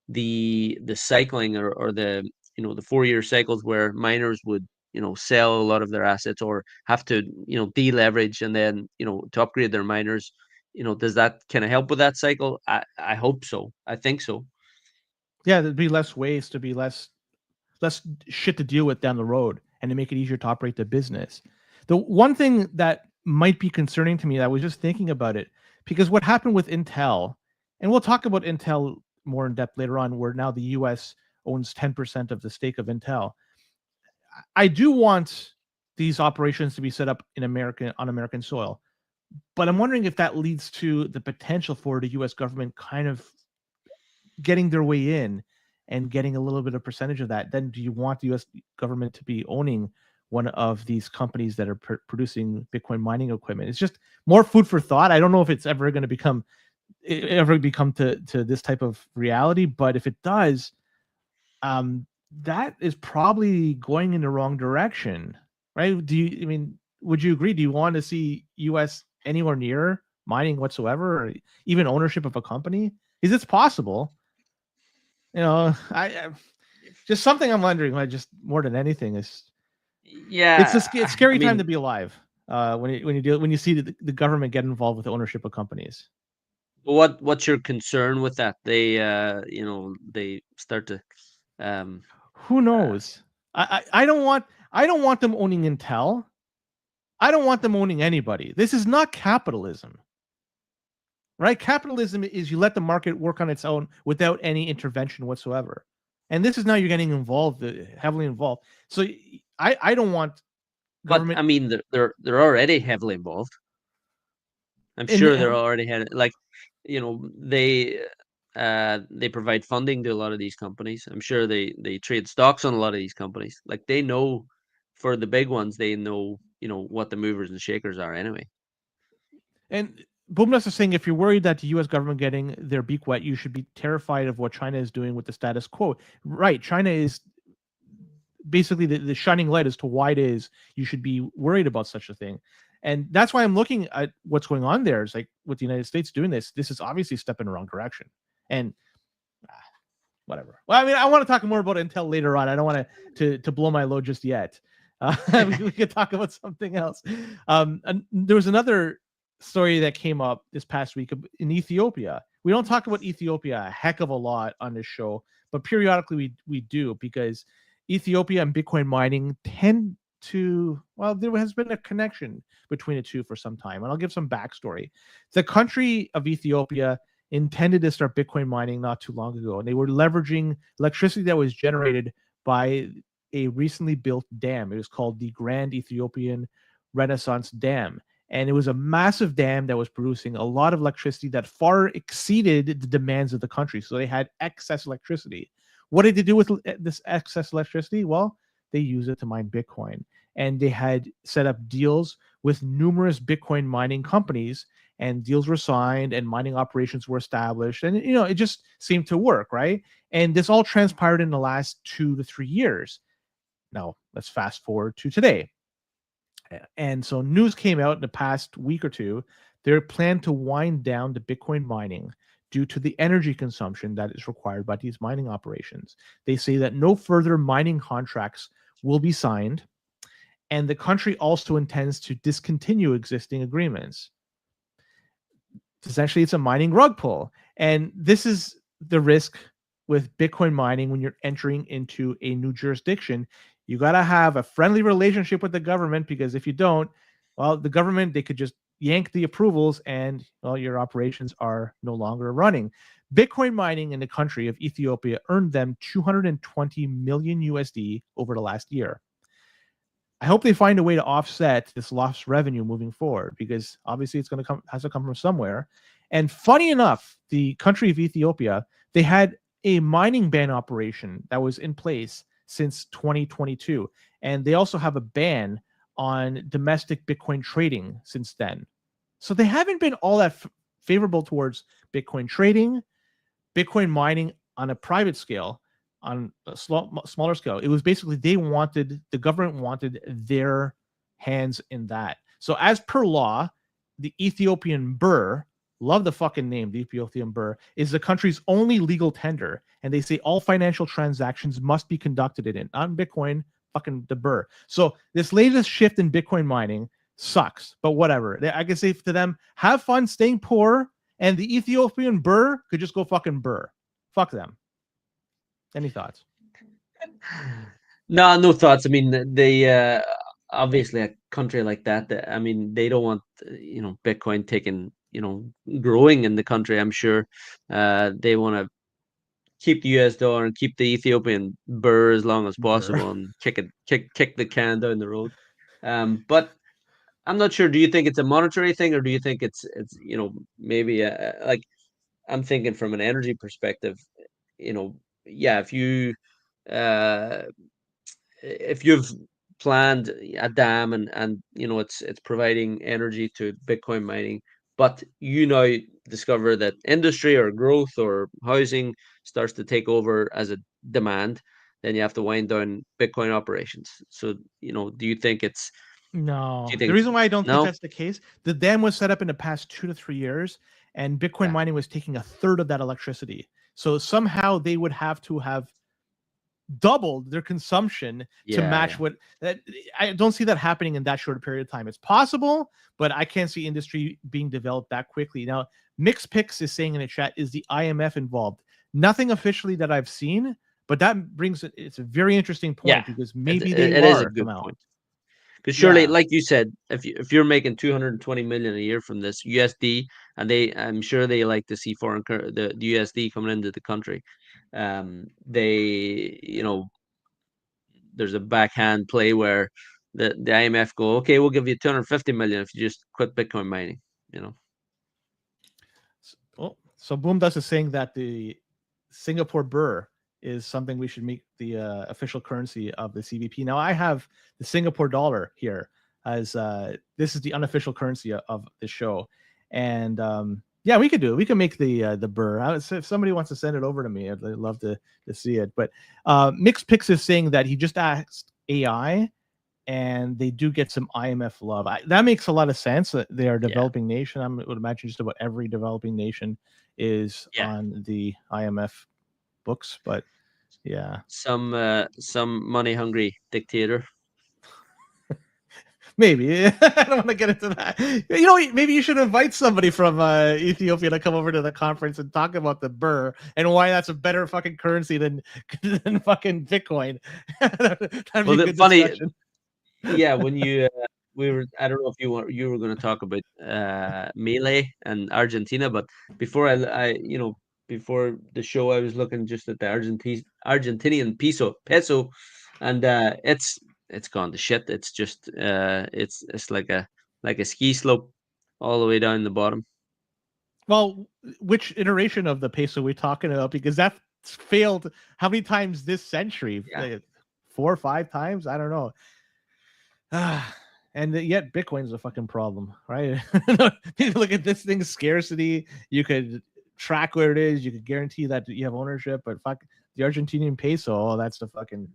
the cycling or the 4-year cycles where miners would sell a lot of their assets or have to deleverage and then to upgrade their miners? Does that kind of help with that cycle? I hope so. I think so. Yeah, there'd be less waste, to be less shit to deal with down the road, and to make it easier to operate the business. The one thing that might be concerning to me, I was just thinking about it, because what happened with Intel, and we'll talk about Intel more in depth later on, where now the US owns 10% of the stake of Intel. I do want these operations to be set up on American soil, but I'm wondering if that leads to the potential for the US government kind of getting their way in and getting a little bit of percentage of that. Then do you want the US government to be owning one of these companies that are producing Bitcoin mining equipment? It's just more food for thought. I don't know if it's ever going to become to this type of reality, but if it does, that is probably going in the wrong direction, right? Would you agree? Do you want to see US anywhere near mining whatsoever, or even ownership of a company? Is this possible? I just something I'm wondering. Just more than anything, is it's Yeah, a I scary time to mean, be alive. When you see the government get involved with the ownership of companies. what's your concern with that? They start to um Who uh, knows? I don't want them owning Intel. I don't want them owning anybody. This is not capitalism, right? Capitalism is you let the market work on its own without any intervention whatsoever. And this is now you're getting involved, heavily involved. So I don't want but I government mean they're already heavily involved. I'm in sure they're the, already had like they provide funding to a lot of these companies. I'm sure they trade stocks on a lot of these companies. Like they know for the big ones, they know what the movers and shakers are anyway. and Boomness is saying if you're worried that the U.S. government getting their beak wet, you should be terrified of what China is doing with the status quo. Right, China is basically the shining light as to why it is you should be worried about such a thing. And that's why I'm looking at what's going on there. Is like with the United States doing this is obviously a step in the wrong direction. And whatever. Well, I mean, I want to talk more about Intel later on. I don't want to blow my load just yet. We could talk about something else. And there was another story that came up this past week in Ethiopia. We don't talk about Ethiopia a heck of a lot on this show, but periodically we do, because Ethiopia and Bitcoin mining tend to, well, there has been a connection between the two for some time. And I'll give some backstory. The country of Ethiopia intended to start Bitcoin mining not too long ago, and they were leveraging electricity that was generated by a recently built dam. It was called the Grand Ethiopian Renaissance Dam. And it was a massive dam that was producing a lot of electricity that far exceeded the demands of the country. So they had excess electricity. What did they do with this excess electricity? Well, they used it to mine Bitcoin. And they had set up deals with numerous Bitcoin mining companies, and deals were signed and mining operations were established. And, it just seemed to work, right? And this all transpired in the last 2 to 3 years. Now, let's fast forward to today. And so news came out in the past week or two. They plan to wind down the Bitcoin mining due to the energy consumption that is required by these mining operations. They say that no further mining contracts will be signed, and the country also intends to discontinue existing agreements. Essentially, it's a mining rug pull. And this is the risk with Bitcoin mining when you're entering into a new jurisdiction. You got to have a friendly relationship with the government, because if you don't, well, the government, they could just yank the approvals and, well, your operations are no longer running. Bitcoin mining in the country of Ethiopia earned them 220 million USD over the last year. I hope they find a way to offset this lost revenue moving forward, because obviously it's going to has to come from somewhere. And funny enough, the country of Ethiopia, they had a mining ban operation that was in place since 2022. And they also have a ban on domestic Bitcoin trading since then. So they haven't been all that favorable towards Bitcoin trading, Bitcoin mining on a private scale, on a smaller scale. It was basically the government wanted their hands in that. So as per law, the Ethiopian birr, love the fucking name, the Ethiopian birr, is the country's only legal tender. And they say all financial transactions must be conducted in it, not in Bitcoin, fucking the birr. So this latest shift in Bitcoin mining sucks, but whatever. I can say to them, have fun staying poor, and the Ethiopian birr could just go fucking birr. Fuck them. Any thoughts? No thoughts. I mean, they obviously a country like that, I mean, they don't want Bitcoin taking growing in the country. I'm sure they want to keep the US dollar and keep the Ethiopian birr as long as possible and kick the can down the road. But I'm not sure. Do you think it's a monetary thing, or do you think it's maybe like, I'm thinking from an energy perspective, yeah, if you've planned a dam and it's providing energy to Bitcoin mining, but now discover that industry or growth or housing starts to take over as a demand, then you have to wind down Bitcoin operations. So do you think it's No. do you The think reason why I don't think no? that's the case, the dam was set up in the past 2 to 3 years, and Bitcoin Yeah. mining was taking a third of that electricity. So somehow they would have to have doubled their consumption to Yeah, match yeah. what that. I don't see that happening in that short a period of time. It's possible, but I can't see industry being developed that quickly. Now, MixPix is saying in the chat, is the IMF involved? Nothing officially that I've seen, but that brings it. It's a very interesting point, Yeah, because it, maybe they it is a are good somehow. point. Because surely, Yeah. like you said, if you're making 220 million a year from this USD, and I'm sure they like to see the USD coming into the country. They there's a backhand play where the IMF go, okay, we'll give you 250 million if you just quit Bitcoin mining. Well, so Boom Dust is saying that the Singapore birr is something we should make the official currency of the CBP. Now, I have the Singapore dollar here as this is the unofficial currency of the show, and yeah, we could do it. We can make the birr. If somebody wants to send it over to me, I'd love to see it. But MixPix is saying that he just asked AI, and they do get some IMF love. That makes a lot of sense. They are a developing nation. I would imagine just about every developing nation is Yeah. on the IMF books. But yeah, Some money hungry dictator. maybe. I don't want to get into that. Maybe you should invite somebody from Ethiopia to come over to the conference and talk about the birr and why that's a better fucking currency than fucking Bitcoin. That'd be Well, a the good funny, discussion. yeah, when you I don't know if you were going to talk about Melee and Argentina, but before before the show, I was looking just at the Argentinian peso, and it's gone to shit. It's just it's like a ski slope all the way down the bottom. Well, which iteration of the peso are we talking about? Because that's failed how many times this century? Yeah. Like 4 or 5 times? I don't know. And yet Bitcoin's a fucking problem, right? Look at this thing's scarcity. You could track where it is. You could guarantee that you have ownership, but fuck the Argentinian peso. Oh, that's the fucking.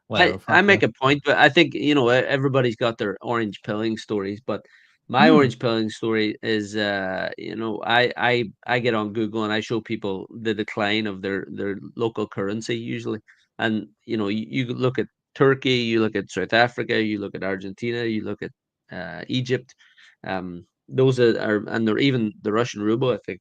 Whatever, I make that. a point, but I think everybody's got their orange pilling stories. But my orange pilling story is, I get on Google and I show people the decline of their local currency usually, and you look at Turkey, you look at South Africa, you look at Argentina, you look at Egypt. Those are and they're even the Russian ruble. I think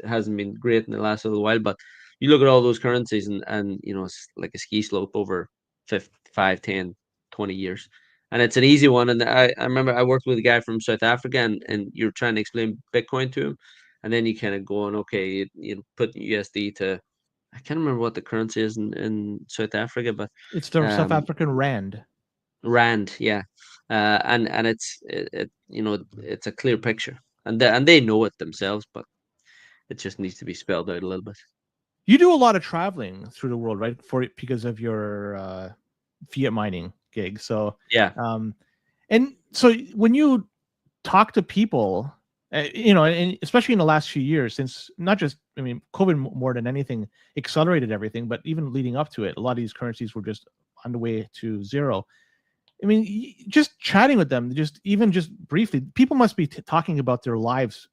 hasn't been great in the last little while, but you look at all those currencies and it's like a ski slope over 5, 10, 20 years. And it's an easy one. And I remember I worked with a guy from South Africa and you're trying to explain Bitcoin to him. And then you kind of go on, okay, you put USD to, I can't remember what the currency is in South Africa, but It's the South African rand. Rand, yeah. And it's a clear picture. And they know it themselves, but it just needs to be spelled out a little bit. You do a lot of traveling through the world, right? Because of your fiat mining gig. So yeah. And so when you talk to people, and especially in the last few years, since not just, COVID more than anything accelerated everything, but even leading up to it, a lot of these currencies were just on the way to zero. Just chatting with them, just briefly, people must be talking about their lives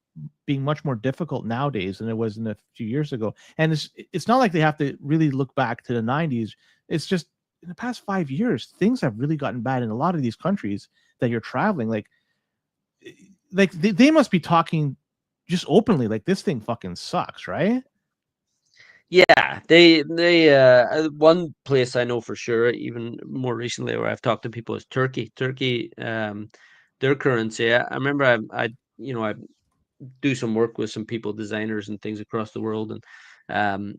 being much more difficult nowadays than it was in a few years ago. And it's not like they have to really look back to the 90s. It's just in the past 5 years, things have really gotten bad in a lot of these countries that you're traveling. Like they must be talking just openly, like this thing fucking sucks, right? Yeah, they one place I know for sure, even more recently, where I've talked to people is Turkey. Turkey, their currency. I remember I do some work with some people, designers and things across the world, and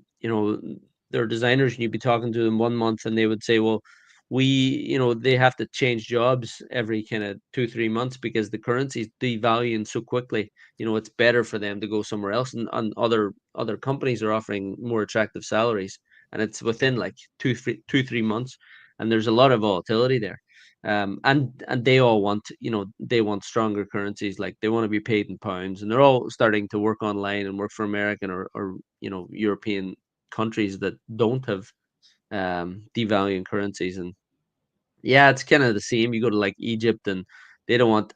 they're designers, and you'd be talking to them 1 month, and they would say, well, they have to change jobs every kind of 2-3 months because the currency's devaluing so quickly. It's better for them to go somewhere else, and other companies are offering more attractive salaries, and it's within like 2-3 months, and there's a lot of volatility there. And they all want, they want stronger currencies, like they want to be paid in pounds, and they're all starting to work online and work for American or European countries that don't have devaluing currencies. And yeah, it's kind of the same. You go to like Egypt and they don't want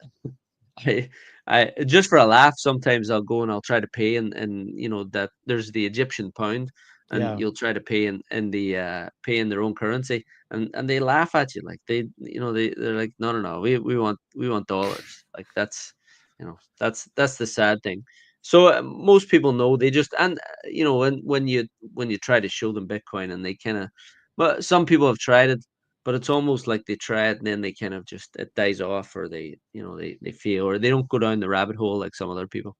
I just for a laugh, sometimes I'll go and I'll try to pay and that there's the Egyptian pound, and you'll try to pay in their own currency, and they laugh at you, like they're like, no, we want dollars. Like that's that's the sad thing. So most people know, they just, and when you try to show them Bitcoin, and they kind of, but some people have tried it, but it's almost like they try it and then they kind of just, it dies off, or they fail, or they don't go down the rabbit hole like some other people.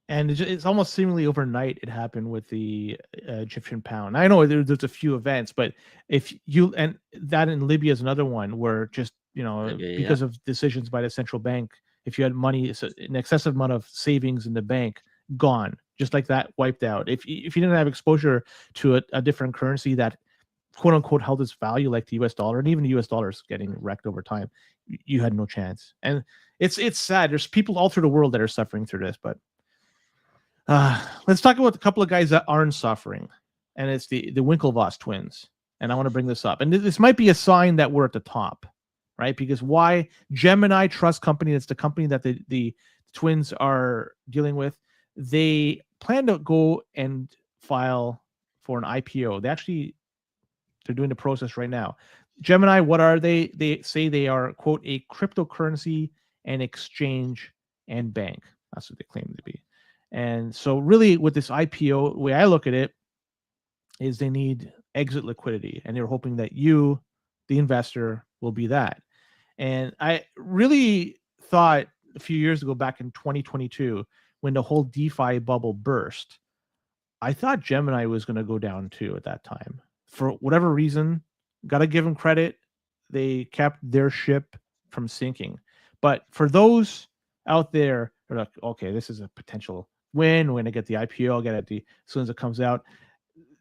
And it's almost seemingly overnight it happened with the Egyptian pound. I know there's a few events, but if you, and that in Libya is another one where just, because of decisions by the central bank, if you had money, an excessive amount of savings in the bank, gone, just like that, wiped out. If you didn't have exposure to a different currency that quote unquote held its value, like the US dollar, and even the US dollar is getting wrecked over time, you had no chance. And it's sad. There's people all through the world that are suffering through this, but let's talk about a couple of guys that aren't suffering, and it's the Winklevoss twins. And I want to bring this up, and this might be a sign that we're at the top, right? Because why? Gemini Trust Company, that's the company that the twins are dealing with. They plan to go and file for an IPO. They're doing the process right now. Gemini, what are they? They say they are, quote, a cryptocurrency and exchange and bank. That's what they claim to be. And so really with this IPO, the way I look at it is they need exit liquidity. And they're hoping that you, the investor, will be that. And I really thought a few years ago, back in 2022, when the whole DeFi bubble burst, I thought Gemini was going to go down too at that time. For whatever reason, got to give them credit. They kept their ship from sinking. But for those out there who are like, okay, this is a potential win. When I get the IPO, I'll get it as soon as it comes out.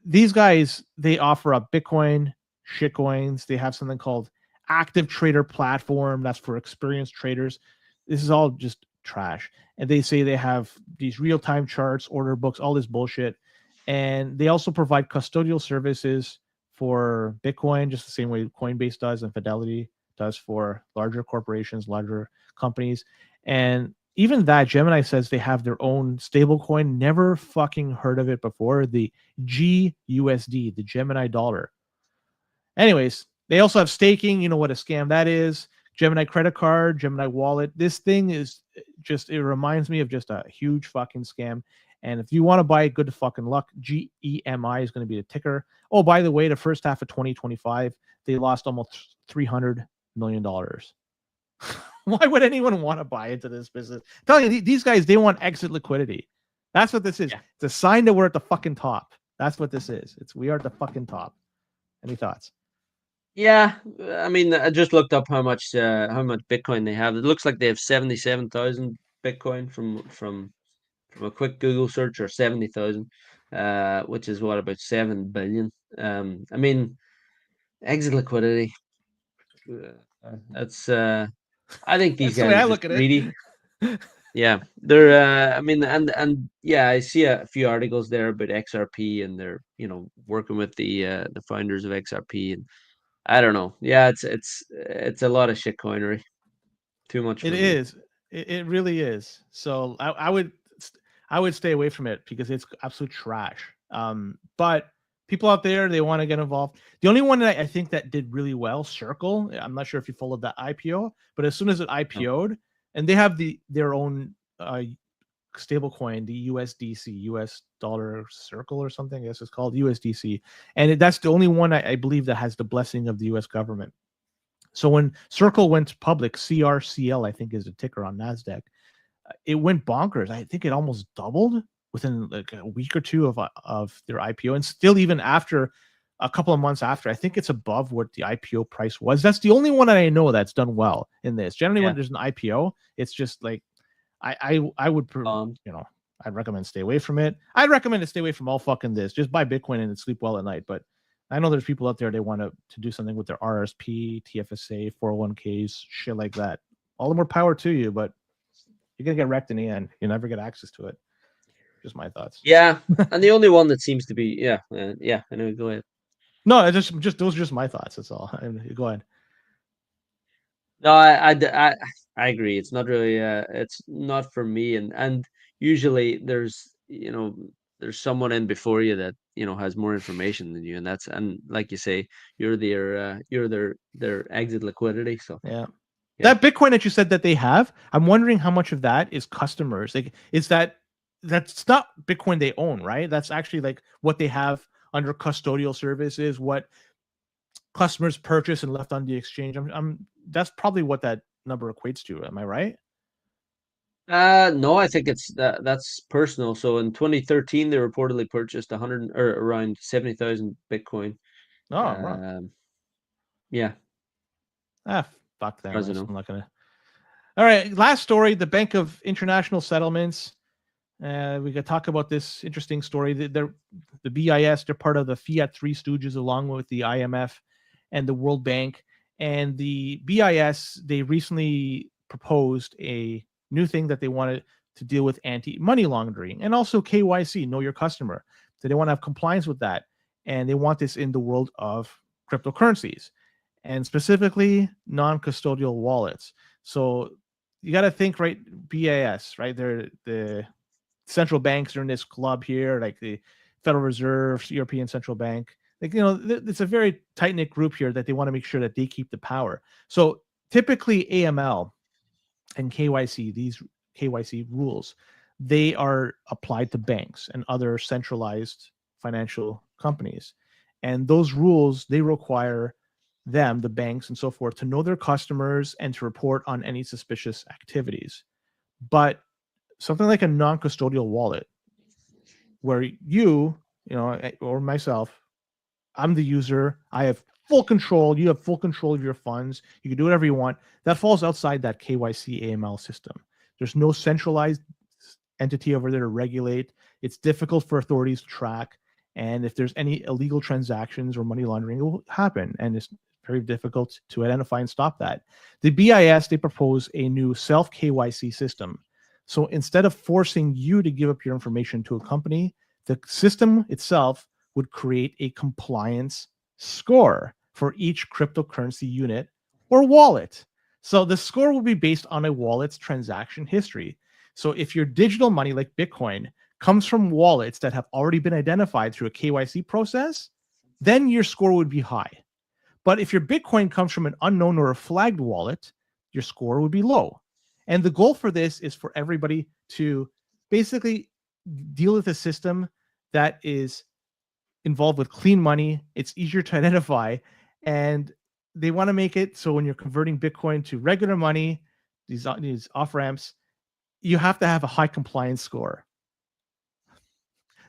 These guys, they offer up Bitcoin, shitcoins. They have something called Active Trader Platform. That's for experienced traders. This is all just trash. And they say they have these real-time charts, order books, all this bullshit. And they also provide custodial services for Bitcoin, just the same way Coinbase does and Fidelity does for larger corporations, larger companies. And even that, Gemini says they have their own stablecoin. Never fucking heard of it before. The GUSD, the Gemini dollar. Anyways, they also have staking. You know what a scam that is. Gemini credit card, Gemini wallet. This thing is just, it reminds me of just a huge fucking scam. And if you want to buy good fucking luck, GEMI is going to be the ticker. Oh, by the way, the first half of 2025, they lost almost $300 million. Why would anyone want to buy into this business? I'm telling you, these guys, they want exit liquidity. That's what this is. Yeah. It's a sign that we're at the fucking top. That's what this is. We are at the fucking top. Any thoughts? Yeah, I mean, I just looked up how much Bitcoin they have. It looks like they have 77,000 Bitcoin from a quick Google search, or 70,000, which is what, about 7 billion. I mean, exit liquidity. That's I think these guys are just greedy. Yeah, they're. I mean, and yeah, I see a few articles there about XRP, and they're working with the founders of XRP, and I don't know. Yeah, it's a lot of shitcoinery. Too much. It is. It really is. So I would stay away from it because it's absolute trash. But people out there, they want to get involved. The only one that I think that did really well, Circle. I'm not sure if you followed that IPO, but as soon as it IPO'd, and they have their own stable coin, the USDC, US dollar circle or something. I guess it's called USDC, and that's the only one I believe that has the blessing of the US government. So when Circle went public, CRCL, I think is a ticker on NASDAQ, it went bonkers. I think it almost doubled within like a week or two of their IPO. And still, even after a couple of months after, I think it's above what the IPO price was. That's the only one that I know that's done well in this. Generally, when there's an IPO, it's just like, I would, I'd recommend stay away from it. I'd recommend to stay away from all fucking this. Just buy Bitcoin and sleep well at night. But I know there's people out there, they want to do something with their RSP, TFSA, 401ks, shit like that. All the more power to you, but you're going to get wrecked in the end. You never get access to it. Just my thoughts. Yeah. And the only one that seems to be, anyway, go ahead. No, just those are just my thoughts. That's all. Go ahead. No, I agree. It's not really, it's not for me. And usually there's someone in before you that, has more information than you. And like you say, you're their exit liquidity. So yeah. That Bitcoin that you said that they have, I'm wondering how much of that is customers. Like, that's not Bitcoin they own, right? That's actually like what they have under custodial services, what customers purchase and left on the exchange. That's probably what that number equates to. Am I right? No, I think that's personal. So in 2013, they reportedly purchased around 70,000 Bitcoin. Oh, wow. Yeah. Fuck that. I'm not gonna. All right, last story. The Bank of International Settlements. We could talk about this interesting story. The BIS, they're part of the Fiat Three Stooges, along with the IMF and the World Bank. And the BIS, they recently proposed a new thing that they wanted to deal with anti-money laundering and also KYC, know your customer. So they want to have compliance with that. And they want this in the world of cryptocurrencies, and specifically non-custodial wallets. So you got to think, right? BIS, right? They're the central banks are in this club here, like the Federal Reserve, European Central Bank. Like, it's a very tight-knit group here that they want to make sure that they keep the power. So typically AML and KYC, these KYC rules, they are applied to banks and other centralized financial companies. And those rules, they require them, the banks and so forth, to know their customers and to report on any suspicious activities. But something like a non-custodial wallet, where you know, or myself, I'm the user, I have full control, you have full control of your funds, you can do whatever you want, that falls outside that KYC AML system. There's no centralized entity over there to regulate. It's difficult for authorities to track. And if there's any illegal transactions or money laundering, it will happen. And it's very difficult to identify and stop that. The BIS, they propose a new self KYC system. So instead of forcing you to give up your information to a company, the system itself would create a compliance score for each cryptocurrency unit or wallet. So the score will be based on a wallet's transaction history. So if your digital money, like Bitcoin, comes from wallets that have already been identified through a KYC process, then your score would be high. But if your Bitcoin comes from an unknown or a flagged wallet, your score would be low. And the goal for this is for everybody to basically deal with a system that is involved with clean money. It's easier to identify, and they want to make it so when you're converting Bitcoin to regular money, these off ramps, you have to have a high compliance score.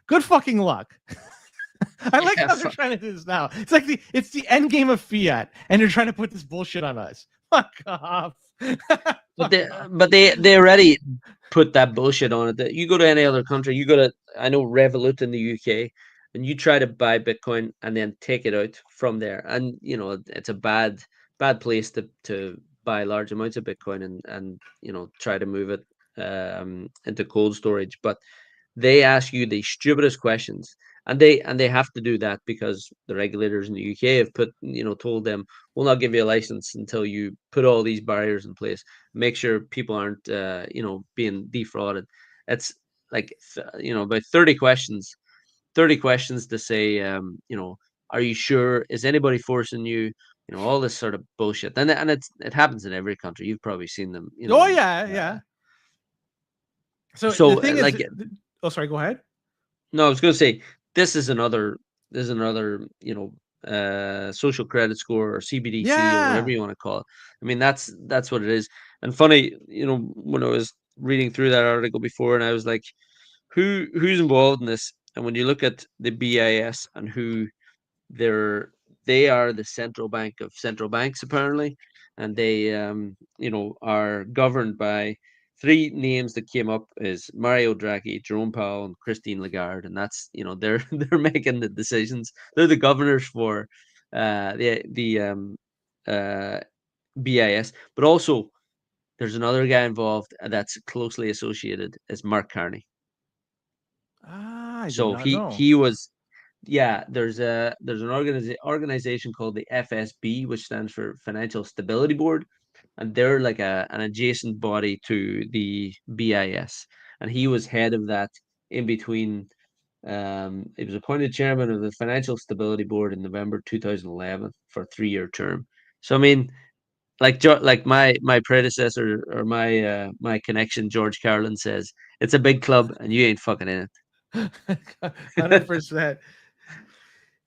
Good fucking luck. I like how they're trying to do this now. It's like it's the end game of fiat, and they're trying to put this bullshit on us. Fuck off. But they already put that bullshit on it. That you go to any other country, you go to, I know, Revolut in the UK, and you try to buy Bitcoin and then take it out from there, and you know it's a bad place to buy large amounts of Bitcoin and you know try to move it into cold storage. But they ask you the stupidest questions, and they have to do that because the regulators in the UK have told them, we'll not give you a license until you put all these barriers in place, make sure people aren't being defrauded. It's like about 30 questions to say, are you sure, is anybody forcing you, all this sort of bullshit. And it happens in every country. You've probably seen them, Oh yeah. So the thing is, oh, sorry, go ahead. No, I was going to say this is another social credit score or CBDC or whatever you want to call it. I mean, that's what it is. And funny, when I was reading through that article before, and I was like, who's involved in this? And when you look at the BIS and who they are the central bank of central banks apparently, and they are governed by three names that came up is Mario Draghi, Jerome Powell, and Christine Lagarde, and that's they're making the decisions. They're the governors for the BIS, but also there's another guy involved that's closely associated as Mark Carney. So he was. Yeah, there's an organization called the FSB, which stands for Financial Stability Board, and they're like an adjacent body to the BIS, and he was head of that in between. He was appointed chairman of the Financial Stability Board in November 2011 for a 3-year term. So I mean, like my predecessor or my connection, George Carlin, says, it's a big club and you ain't fucking in it. 100%.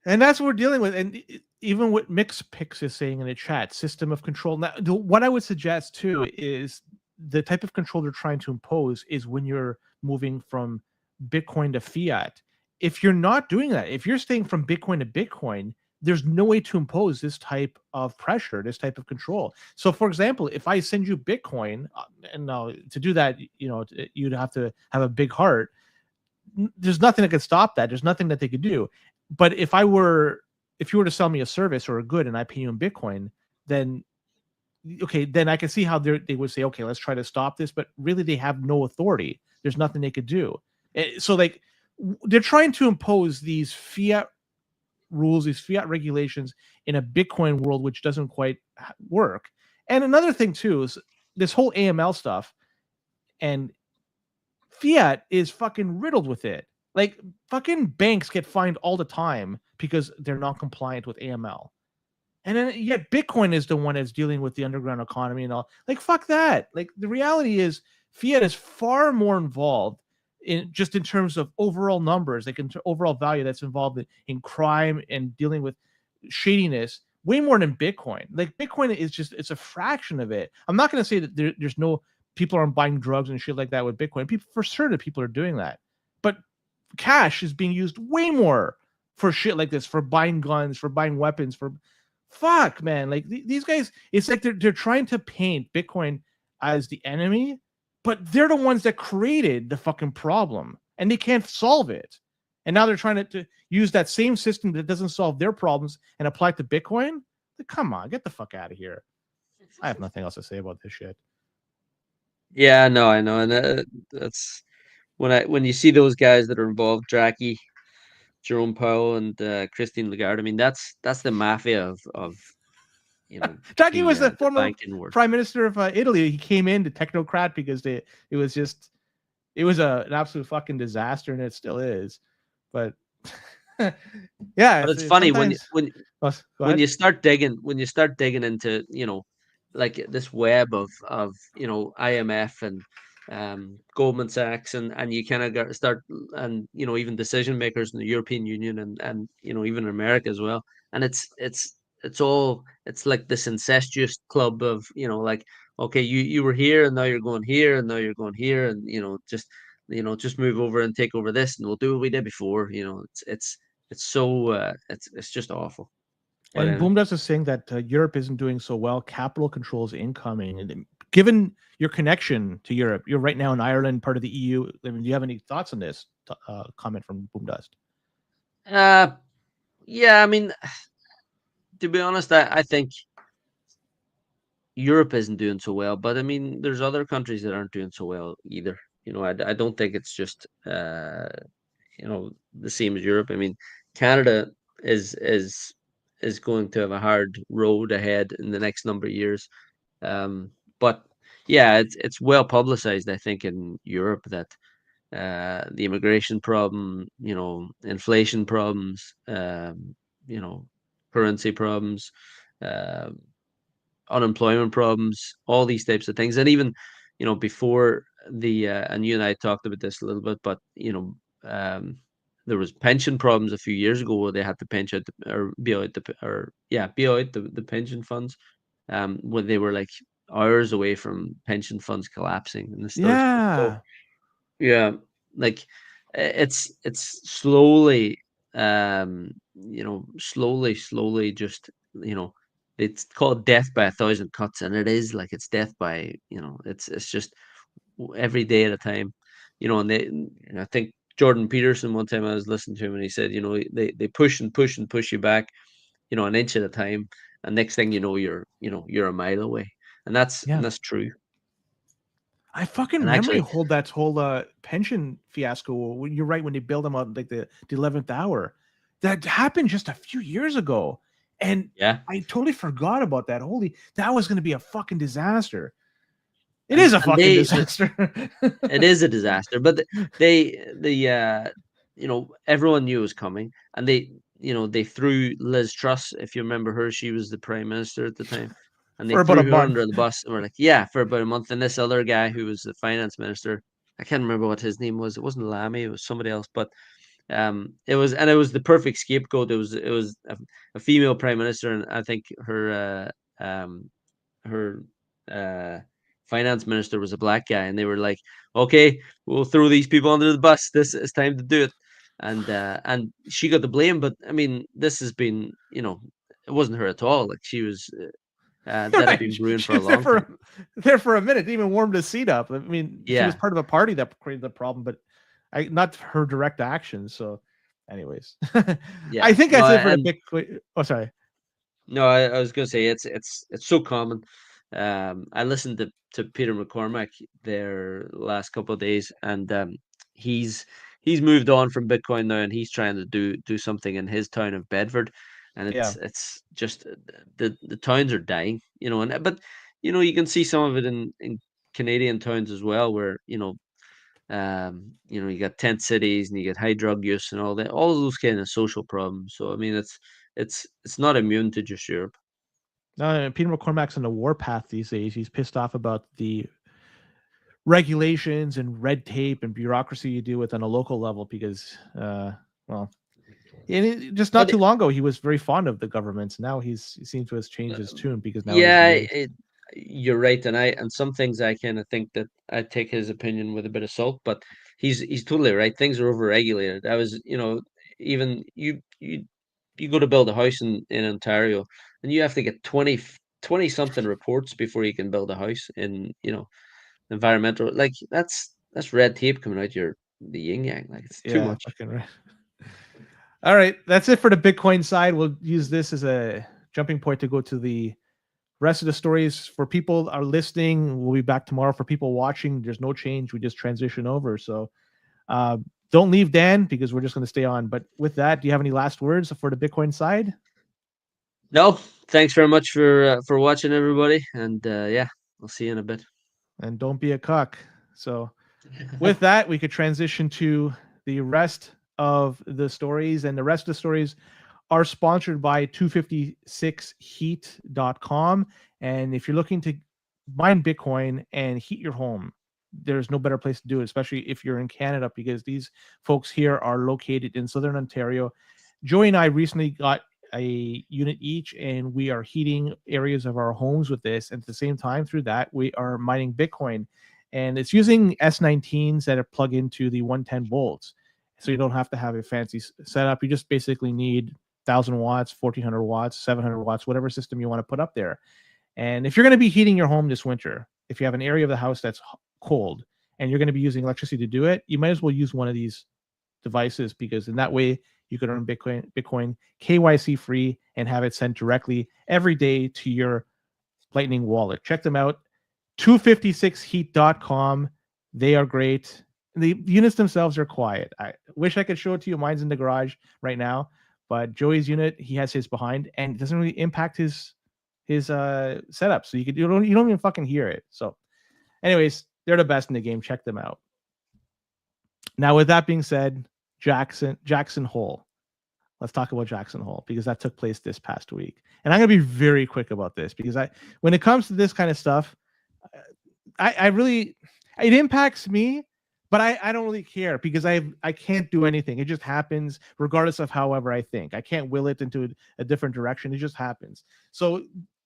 And that's what we're dealing with. And even what MixPix is saying in the chat, system of control. Now, what I would suggest too is the type of control they're trying to impose is when you're moving from Bitcoin to fiat. If you're not doing that, if you're staying from Bitcoin to Bitcoin, there's no way to impose this type of pressure, this type of control. So, for example, if I send you Bitcoin, and now to do that, you'd have to have a big heart. There's nothing that could stop that. There's nothing that they could do. But if you were to sell me a service or a good and I pay you in Bitcoin, then I can see how they would say, okay, let's try to stop this. But really, they have no authority. There's nothing they could do. So like they're trying to impose these fiat rules, these fiat regulations in a Bitcoin world, which doesn't quite work. And another thing too is this whole AML stuff, and fiat is fucking riddled with it. Like fucking banks get fined all the time because they're not compliant with AML. And then yet Bitcoin is the one that's dealing with the underground economy and all. Like, fuck that. Like the reality is fiat is far more involved in terms of overall numbers, like in overall value that's involved in crime and dealing with shadiness way more than Bitcoin. Like Bitcoin is just, it's a fraction of it. I'm not going to say that there's no people aren't buying drugs and shit like that with Bitcoin. People, for sure that people are doing that, but cash is being used way more for shit like this, for buying guns, for buying weapons, for fuck, man. Like these guys, it's like they're trying to paint Bitcoin as the enemy, but they're the ones that created the fucking problem and they can't solve it. And now they're trying to use that same system that doesn't solve their problems and apply it to Bitcoin. Like, come on, get the fuck out of here. I have nothing else to say about this shit. Yeah, no, I know, and that's when you see those guys that are involved, Draghi, Jerome Powell, and Christine Lagarde. I mean, that's the mafia of Draghi was the the former banking world. prime minister of Italy. He came in to technocrat because it was an absolute fucking disaster, and it still is. But yeah, But it's funny when you start digging into like this web of IMF and Goldman Sachs and you kind of start and even decision makers in the European Union and even America as well, and it's like this incestuous club of like, okay, you were here and now you're going here and now you're going here and just move over and take over this and we'll do what we did before. It's so it's just awful. But and Boomdust is saying that Europe isn't doing so well. Capital controls incoming. And given your connection to Europe, you're right now in Ireland, part of the EU. I mean, do you have any thoughts on this comment from Boomdust? Yeah, I mean, to be honest, I think Europe isn't doing so well, but I mean, there's other countries that aren't doing so well either. I don't think it's just the same as Europe. I mean, Canada is going to have a hard road ahead in the next number of years. But yeah, it's well publicized, I think, in Europe that the immigration problem, inflation problems, currency problems, uh, unemployment problems, all these types of things, and even before the and you and I talked about this a little bit, but there was pension problems a few years ago where they had to pension or be out the pension funds, when they were like hours away from pension funds collapsing and this sort of stuff. So yeah, like it's slowly, slowly just it's called death by a thousand cuts, and it is like it's death by it's just every day at a time, and I think Jordan Peterson, one time I was listening to him and he said, they push and push and push you back, an inch at a time, and next thing you know, you're a mile away, and that's true. I fucking And memory actually, hold that whole pension fiasco. You're right, when they build them out like the 11th hour. That happened just a few years ago. And yeah, I totally forgot about that. That was going to be a fucking disaster. It and, is a and fucking they, disaster. it is a disaster, but everyone knew it was coming, and they threw Liz Truss, if you remember her, she was the prime minister at the time, and they For about threw a her month. under the bus, and we're like, yeah, for about a month, and this other guy who was the finance minister, I can't remember what his name was. It wasn't Lammy, it was somebody else, but it was the perfect scapegoat. It was a female prime minister, and I think her finance minister was a black guy, and they were like, okay, we'll throw these people under the bus, this is time to do it, and she got the blame. But I mean, this has been, it wasn't her at all. Like, she was that had been brewing She for a was there long time. there for a minute. Didn't even warmed his seat up. I mean, she was Yeah, part of a party that created the problem, but not her direct actions. So, anyways, yeah. I think No, that's it for the and big. Oh, sorry. no, I was gonna say it's so common. I listened to Peter McCormack their last couple of days, and he's moved on from Bitcoin now, and he's trying to do something in his town of Bedford, and Yeah. it's just the towns are dying, but you can see some of it in Canadian towns as well, where you got tent cities and you get high drug use and all of those kind of social problems. So I mean, it's not immune to just Europe. No, Peter McCormack's on the warpath these days. He's pissed off about the regulations and red tape and bureaucracy you deal with on a local level because, well, And just not too long ago, he was very fond of the governments. Now he seems to have changed his tune because now yeah, you're right, and some things I kind of think that I take his opinion with a bit of salt, but he's totally right. Things are overregulated. I was, even you go to build a house in Ontario, and you have to get 20 something reports before you can build a house in, environmental. Like that's red tape coming out the yin yang. Like it's too much. fucking right. All right, that's it for the Bitcoin side. We'll use this as a jumping point to go to the rest of the stories. For people are listening, we'll be back tomorrow. For people watching, there's no change. We just transition over. So don't leave, Dan, because we're just going to stay on. But with that, do you have any last words for the Bitcoin side? No, thanks very much for watching, everybody, and yeah, I'll see you in a bit. And don't be a cuck. So with that, we could transition to the rest of the stories, and the rest of the stories are sponsored by 256heat.com. And if you're looking to mine Bitcoin and heat your home, there's no better place to do it, especially if you're in Canada, because these folks here are located in Southern Ontario. Joey and I recently got a unit each, and we are heating areas of our homes with this. And at the same time, through that, we are mining Bitcoin. And it's using S19s that are plugged into the 110 volts. So you don't have to have a fancy setup. You just basically need 1,000 watts, 1,400 watts, 700 watts, whatever system you want to put up there. And if you're going to be heating your home this winter, if you have an area of the house that's cold and you're going to be using electricity to do it, you might as well use one of these devices, because in that way you can earn Bitcoin KYC free and have it sent directly every day to your Lightning wallet. Check them out, 256heat.com. They are great. The units themselves are quiet. I wish I could show it to you. Mine's in the garage right now, but Joey's unit, he has his behind, and it doesn't really impact his setup. So you don't even fucking hear it. So anyways, they're the best in the game. Check them out. Now, with that being said, Jackson Hole. Let's talk about Jackson Hole, because that took place this past week. And I'm going to be very quick about this, because when it comes to this kind of stuff, I really, it impacts me, but I don't really care, because I can't do anything. It just happens regardless of however I think. I can't will it into a different direction. It just happens. So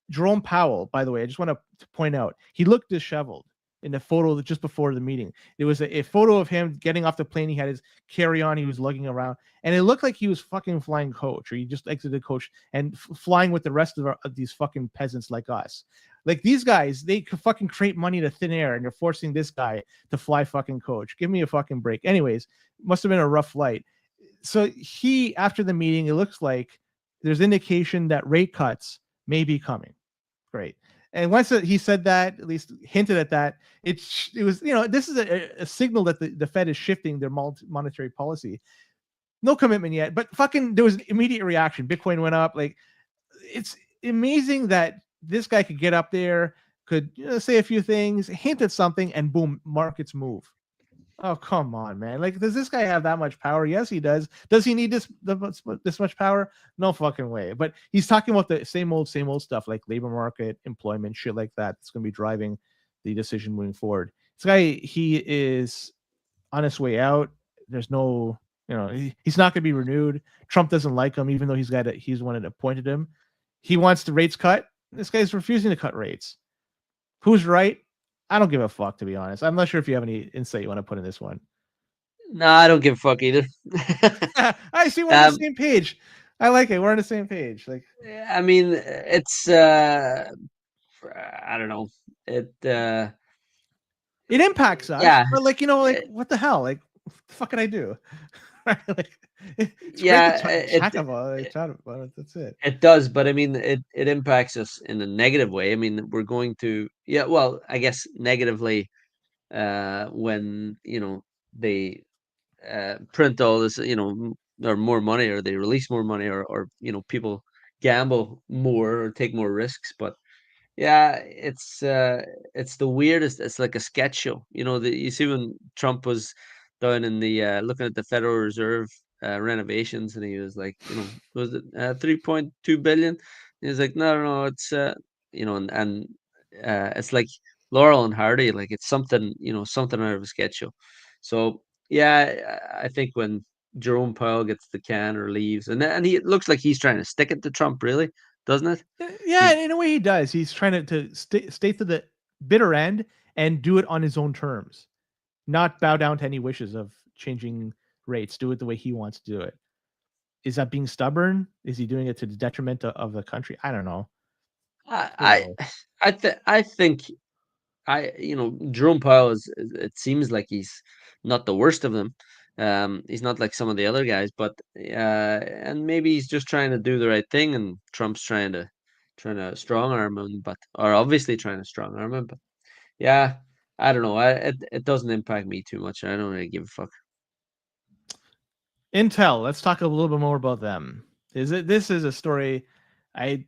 Jerome Powell, by the way, I just want to point out, he looked disheveled in the photo just before the meeting. There was a photo of him getting off the plane. He had his carry-on. He was lugging around, and it looked like he was fucking flying coach, or he just exited coach and flying with the rest of these fucking peasants like us. Like, these guys, they could fucking create money to thin air, and you're forcing this guy to fly fucking coach. Give me a fucking break. Anyways, must have been a rough flight. So after the meeting, it looks like there's indication that rate cuts may be coming. Great. And once he said that, at least hinted at that, it was, this is a signal that the Fed is shifting their monetary policy. No commitment yet, but fucking there was an immediate reaction. Bitcoin went up. Like, it's amazing that this guy could get up there, could say a few things, hint at something, and boom, markets move. Oh, come on, man. Like, does this guy have that much power? Yes, he does. Does he need this much power? No fucking way. But he's talking about the same old stuff, like labor market, employment, shit like that. It's going to be driving the decision moving forward. This guy, he is on his way out. There's no, he's not going to be renewed. Trump doesn't like him, even though he's the one that appointed him. He wants the rates cut. This guy's refusing to cut rates. Who's right? I don't give a fuck, to be honest. I'm not sure if you have any insight you want to put in this one. No, I don't give a fuck either. I see, we're on the same page. I like it. We're on the same page. Like, I mean, it's I don't know. It impacts us. Yeah. But what the hell? Like, what the fuck can I do? Like, it's yeah, great to chat about it. That's it. It does, but I mean, it impacts us in a negative way. I mean, we're going to, well, I guess negatively, when they print all this, or more money, or they release more money, or people gamble more or take more risks. But yeah, it's the weirdest. It's like a sketch show. You see when Trump was down in the looking at the Federal Reserve renovations, and he was like, was it 3.2 billion? He was like, no, it's and it's like Laurel and Hardy, like it's something, something out of a sketch show. So yeah, I think when Jerome Powell gets the can or leaves, and it looks like he's trying to stick it to Trump, really, doesn't it? Yeah, in a way he does. He's trying to stay to the bitter end and do it on his own terms, not bow down to any wishes of changing rates. Do it the way he wants to do it. Is that being stubborn? Is he doing it to the detriment of the country? I don't know. I I think Jerome Powell it seems like he's not the worst of them. He's not like some of the other guys, but and maybe he's just trying to do the right thing, and Trump's trying to strong arm him, or obviously trying to strong arm him. But yeah, I don't know. It doesn't impact me too much. I don't really give a fuck. Intel. Let's talk a little bit more about them. This is a story I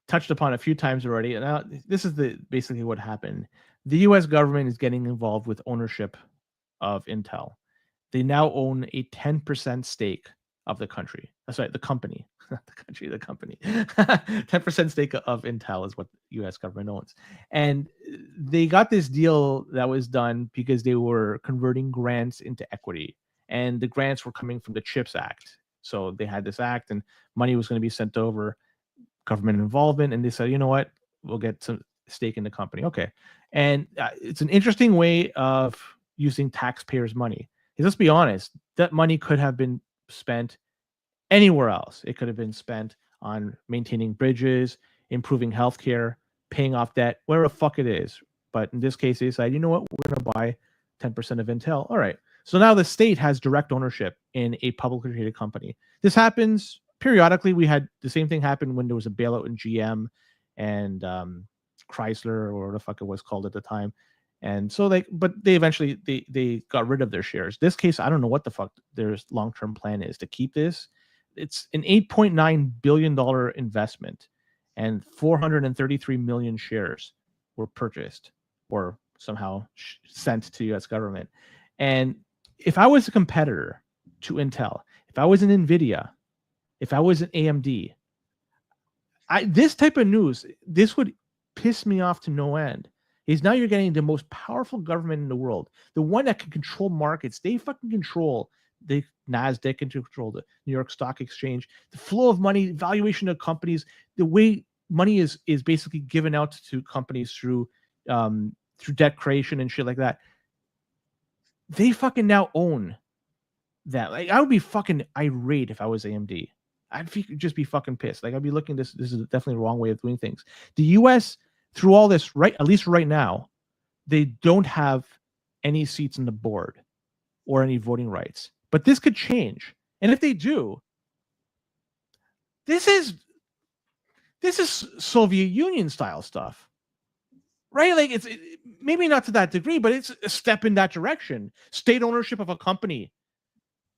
touched upon a few times already. Now, this is basically what happened. The U.S. government is getting involved with ownership of Intel. They now own a 10% stake of the country. That's right, the company, not the country, the company. 10% stake of Intel is what the U.S. government owns. And they got this deal that was done because they were converting grants into equity. And the grants were coming from the CHIPS Act. So they had this act and money was going to be sent over, government involvement. And they said, you know what, we'll get some stake in the company. Okay. And it's an interesting way of using taxpayers' money. Because let's be honest, that money could have been spent anywhere else. It could have been spent on maintaining bridges, improving healthcare, paying off debt, wherever the fuck it is. But in this case, they decided, you know what, we're going to buy 10% of Intel. All right. So now the state has direct ownership in a publicly traded company. This happens periodically. We had the same thing happen when there was a bailout in GM and Chrysler, or what the fuck it was called at the time. And so but they eventually they got rid of their shares. This case, I don't know what the fuck their long-term plan is to keep this. It's an $8.9 billion investment, and 433 million shares were purchased or somehow sent to U.S. government. And if I was a competitor to Intel, if I was an NVIDIA, if I was an AMD, this type of news, this would piss me off to no end. Is now you're getting the most powerful government in the world, the one that can control markets. They fucking control the NASDAQ, can control the New York Stock Exchange, the flow of money, valuation of companies, the way money is basically given out to companies through debt creation and shit like that. They fucking now own that. Like, I would be fucking irate if I was AMD. I'd just be fucking pissed. Like, I'd be looking, this is definitely the wrong way of doing things. The U.S., through all this, right, at least right now, they don't have any seats on the board or any voting rights. But this could change. And if they do, this is Soviet Union style stuff. Right? Like, it's maybe not to that degree, but it's a step in that direction. State ownership of a company.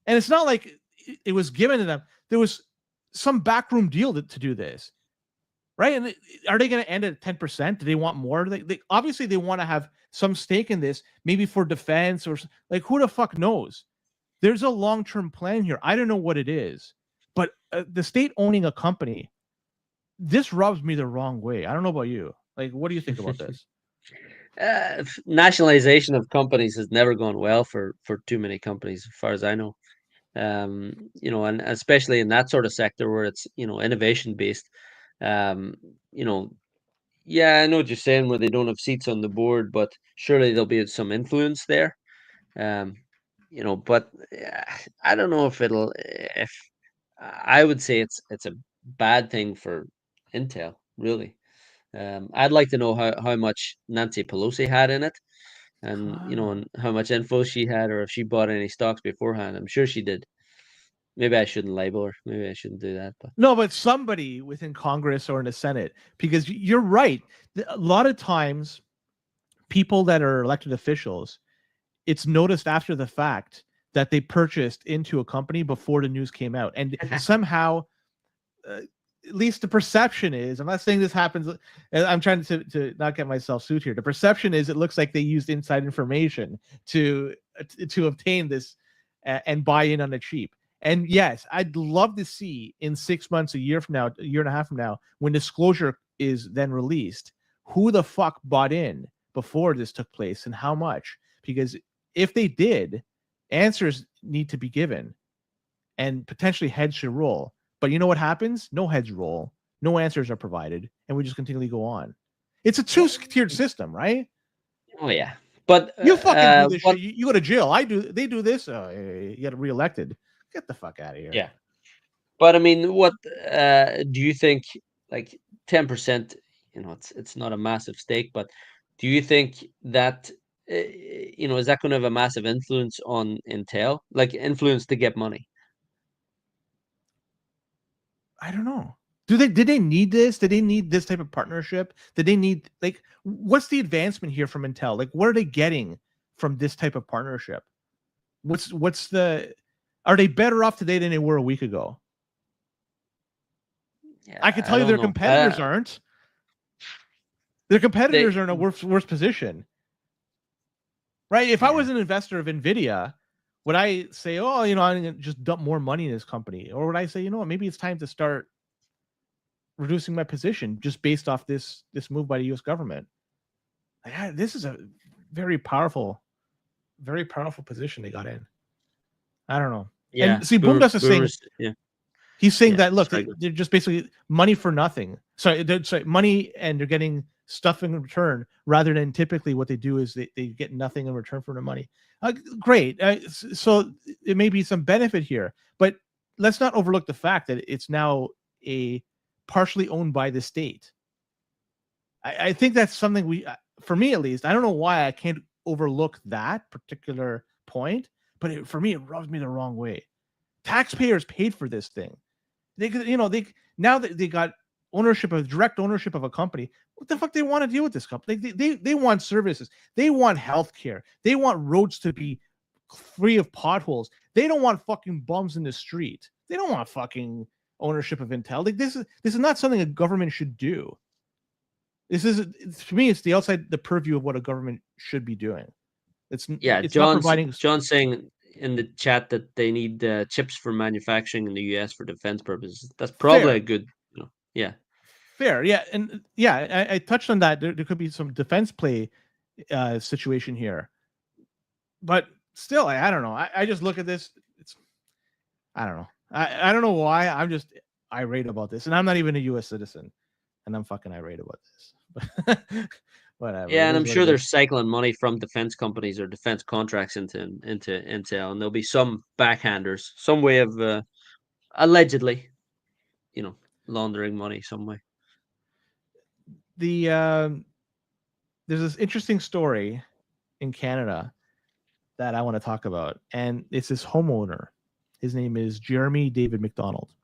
And it's not like it was given to them. There was some backroom deal to do this. Right? And are they going to end at 10%? Do they want more? They obviously they want to have some stake in this, maybe for defense or like, who the fuck knows? There's a long-term plan here. I don't know what it is, but the state owning a company, this rubs me the wrong way. I don't know about you. Like, what do you think about this? Nationalization of companies has never gone well for too many companies, as far as I know. And especially in that sort of sector where it's, innovation based. Yeah, I know what you're saying, where they don't have seats on the board, but surely there'll be some influence there. But I don't know if I would say it's a bad thing for Intel, really. I'd like to know how much Nancy Pelosi had in it, and and how much info she had, or if she bought any stocks beforehand. I'm sure she did. Maybe I shouldn't label her. Maybe I shouldn't do that. But no, but somebody within Congress or in the Senate, because you're right. A lot of times, people that are elected officials, it's noticed after the fact that they purchased into a company before the news came out, and somehow, at least the perception is, I'm not saying this happens, I'm trying to not get myself sued here. The perception is it looks like they used inside information to obtain this and buy in on the cheap. And yes, I'd love to see in 6 months, a year from now, a year and a half from now, when disclosure is then released, who the fuck bought in before this took place and how much. Because if they did, answers need to be given. and potentially heads should roll. But you know what happens? No heads roll, no answers are provided, and we just continually go on. It's a two-tiered system, right? Oh yeah, but You fucking do this what? shit, you go to jail. They do this. You get reelected. Get the fuck out of here. Yeah, but I mean, what do you think? Like 10%, it's not a massive stake, but do you think that is that going to have a massive influence on Intel, like influence to get money? I don't know. Did they need this? Did they need this type of partnership? Did they need, like, what's the advancement here from Intel? Like, what are they getting from this type of partnership? Are they better off today than they were a week ago? Yeah, I can tell I you don't their know. competitors aren't. Their competitors They, are in a worse position. Right? If I was an investor of Nvidia, would I say, oh, I'm gonna just dump more money in this company? Or would I say, maybe it's time to start reducing my position just based off this move by the US government? Like, this is a very powerful position they got in. I don't know. yeah, And see, Boomdust is saying, yeah, he's saying yeah, that, look, sorry, they're just basically money for nothing. Sorry, money, and they're getting stuff in return, rather than typically what they do is they get nothing in return for their money. Great. So it may be some benefit here, but let's not overlook the fact that it's now a partially owned by the state. I think that's something for me at least, I don't know why I can't overlook that particular point, but for me, it rubs me the wrong way. Taxpayers paid for this thing. They now that they got direct ownership of a company, what the fuck they want to deal with this company? They want services. They want healthcare. They want roads to be free of potholes. They don't want fucking bums in the street. They don't want fucking ownership of Intel. Like, this is not something a government should do. To me, it's the outside the purview of what a government should be doing. It's not providing. John's saying in the chat that they need chips for manufacturing in the US for defense purposes. That's probably a good, yeah. Fair, yeah, and yeah, I touched on that. There could be some defense play situation here, but still, I don't know. I just look at this. I don't know. I don't know why. I'm just irate about this, and I'm not even a U.S. citizen, and I'm fucking irate about this. Whatever. Yeah, and I'm sure they're cycling money from defense companies or defense contracts into Intel, and there'll be some backhanders, some way of allegedly, laundering money some way. There's this interesting story in Canada that I want to talk about, and it's this homeowner. His name is Jeremy David McDonald,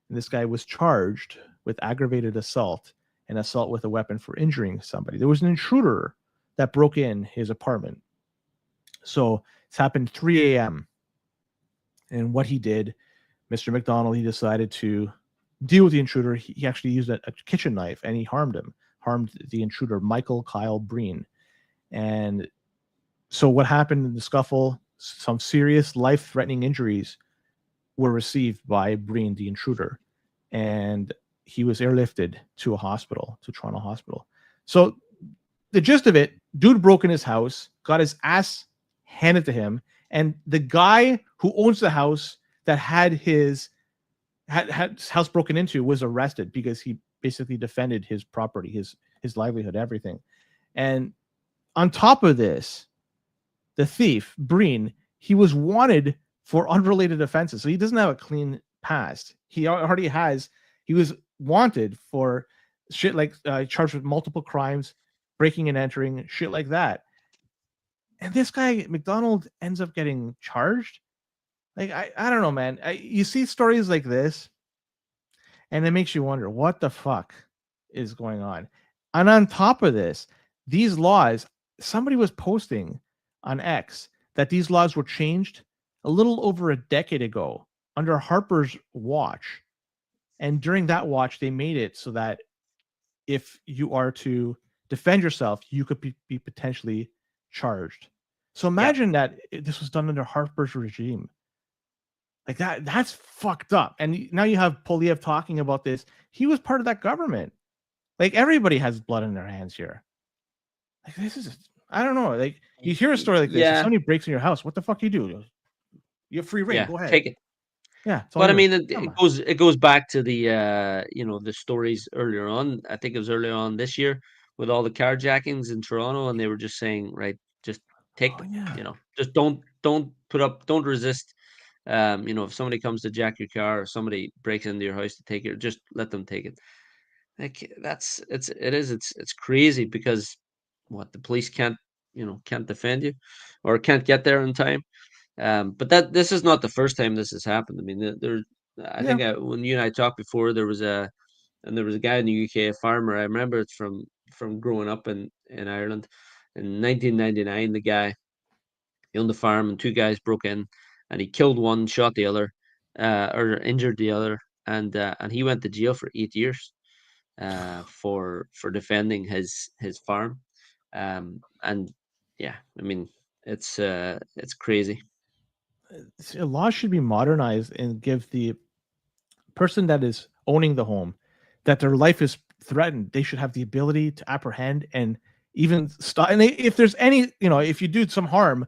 and this guy was charged with aggravated assault and assault with a weapon for injuring somebody. There was an intruder that broke in his apartment. So it's happened 3 a.m. And what he did, Mr. McDonald, he decided to deal with the intruder. He actually used a kitchen knife, and he harmed the intruder, Michael Kyle Breen. And so what happened in the scuffle, some serious life-threatening injuries were received by Breen, the intruder. And he was airlifted to Toronto Hospital. So the gist of it, dude broke in his house, got his ass handed to him, and the guy who owns the house that had his house broken into was arrested because he basically defended his property, his livelihood, everything. And on top of this, the thief, Breen, he was wanted for unrelated offenses. So he doesn't have a clean past. He was wanted for shit like charged with multiple crimes, breaking and entering, shit like that. And this guy, McDonald, ends up getting charged. Like, I don't know, man. You see stories like this, and it makes you wonder, what the fuck is going on? And on top of this, these laws, somebody was posting on X that these laws were changed a little over a decade ago under Harper's watch. And during that watch, they made it so that if you are to defend yourself, you could be potentially charged. So imagine that this was done under Harper's regime. Like that's fucked up. And now you have Poliev talking about this. He was part of that government. Like, everybody has blood in their hands here. Like, this is, I don't know. Like, you hear a story like this, if somebody breaks in your house, what the fuck you do? You have free reign. Go ahead. Take it. Yeah, it's all But I yours. mean, Come on. it goes back to the the stories earlier on. I think it was earlier on this year with all the carjackings in Toronto, and they were just saying, right, just take Oh them. yeah. Just don't put up, don't resist. If somebody comes to jack your car or somebody breaks into your house to take it, just let them take it. Like it's crazy because what, the police can't defend you or can't get there in time. But this is not the first time this has happened. I mean, I Yeah. think when you and I talked before, there was a guy in the UK, a farmer. I remember it from growing up in Ireland in 1999. The guy, he owned the farm, and two guys broke in, and he killed one, shot the other, or injured the other, and he went to jail for 8 years for defending his farm. And yeah, I mean, it's crazy. A law should be modernized and give the person that is owning the home that their life is threatened. They should have the ability to apprehend and even stop. And if there's any, if you do some harm,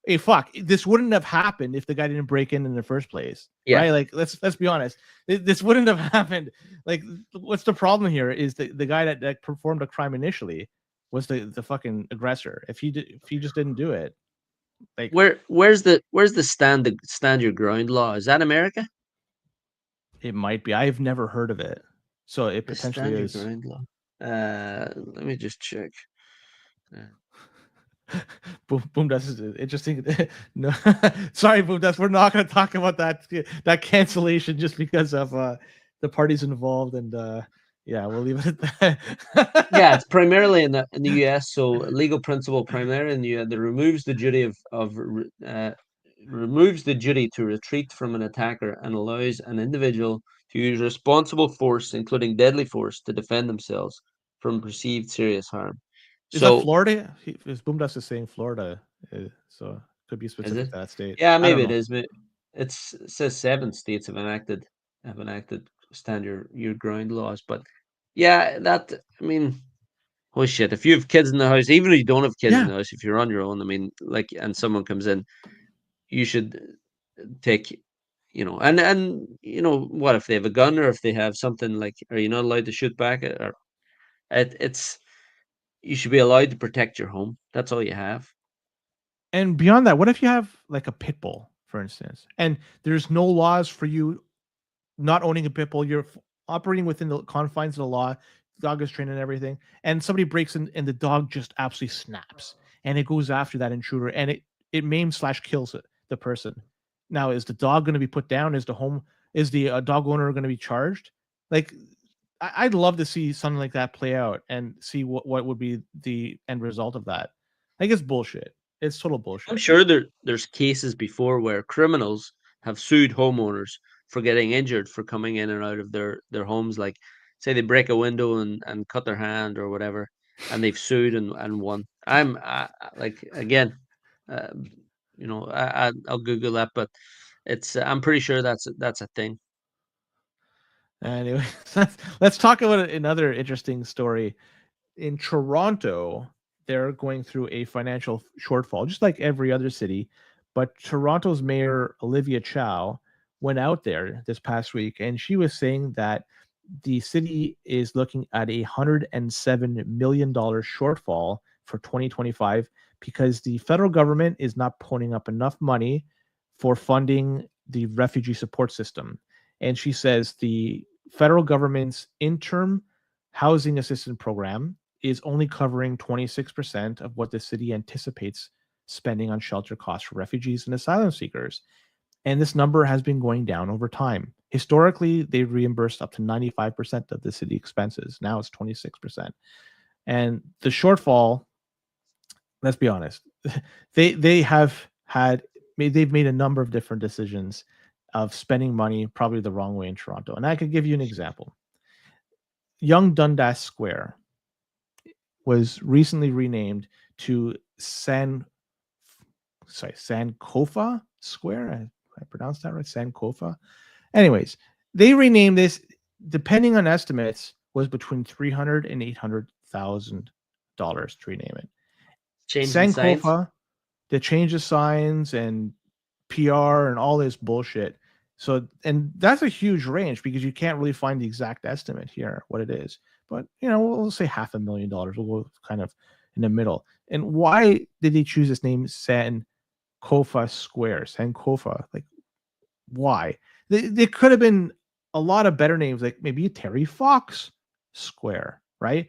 hey, fuck, this wouldn't have happened if the guy didn't break in the first place, Yeah. right? Like, let's be honest. This wouldn't have happened. Like, what's the problem here? Is the guy that performed a crime initially was the fucking aggressor. If he just didn't do it, like, Where's the stand your ground law? Is that America? it might be. I've never heard of it, so it The potentially stand your is. ground law. Let me just check. Boom Dust is interesting. No, sorry, Boom Dust. We're not going to talk about that cancellation just because of the parties involved, and yeah, we'll leave it at that. Yeah, it's primarily in the US. So legal principle primarily in the US that removes the duty to retreat from an attacker and allows an individual to use responsible force, including deadly force, to defend themselves from perceived serious harm. Is that So Florida? Boom Dust is saying Florida, so could be is specific it? to that state. Yeah, I don't maybe it know. is. It says 7 states have enacted stand your ground laws, but yeah, that, I mean, oh shit! If you have kids in the house, even if you don't have kids in Yeah, the house, if you're on your own, I mean, like, and someone comes in, you should take, what if they have a gun or if they have something, like, are you not allowed to shoot back? Or it's you should be allowed to protect your home. That's all you have. and beyond that, what if you have like a pit bull, for instance, and there's no laws for you not owning a pit bull, you're operating within the confines of the law. The dog is trained and everything, and somebody breaks in, and the dog just absolutely snaps, and it goes after that intruder, and it maims / kills the person. Now, is the dog going to be put down? Is the dog owner going to be charged? Like, I'd love to see something like that play out and see what would be the end result of that. I think it's bullshit. It's total I'm bullshit. sure there's cases before where criminals have sued homeowners for getting injured for coming in and out of their homes. Like, say they break a window and cut their hand or whatever, and they've sued and won. Like, again, uh, I'll Google that, but I'm pretty sure that's a thing. Anyway, let's talk about another interesting story. In Toronto, they're going through a financial shortfall, just like every other city. But Toronto's mayor, Olivia Chow, went out there this past week, and she was saying that the city is looking at $107 million shortfall for 2025 because the federal government is not putting up enough money for funding the refugee support system. And she says the federal government's interim housing assistance program is only covering 26% of what the city anticipates spending on shelter costs for refugees and asylum seekers. And this number has been going down over time. Historically, they reimbursed up to 95% of the city expenses. Now it's 26%. And the shortfall, let's be honest, they've made a number of different decisions of spending money probably the wrong way in Toronto. And I could give you an example. Young Dundas Square was recently renamed to Sankofa Square. I pronounced that right? Sankofa. Anyways, they renamed this, depending on estimates, was between $300,000 and $800,000 to rename it. Change the signs. Sankofa, to change the signs and PR and all this bullshit. So, and that's a huge range because you can't really find the exact estimate here, what it is. But, we'll say $500,000. We'll go kind of in the middle. And why did they choose this name, Sankofa Square? Sankofa, like, why? There could have been a lot of better names, like maybe Terry Fox Square, right?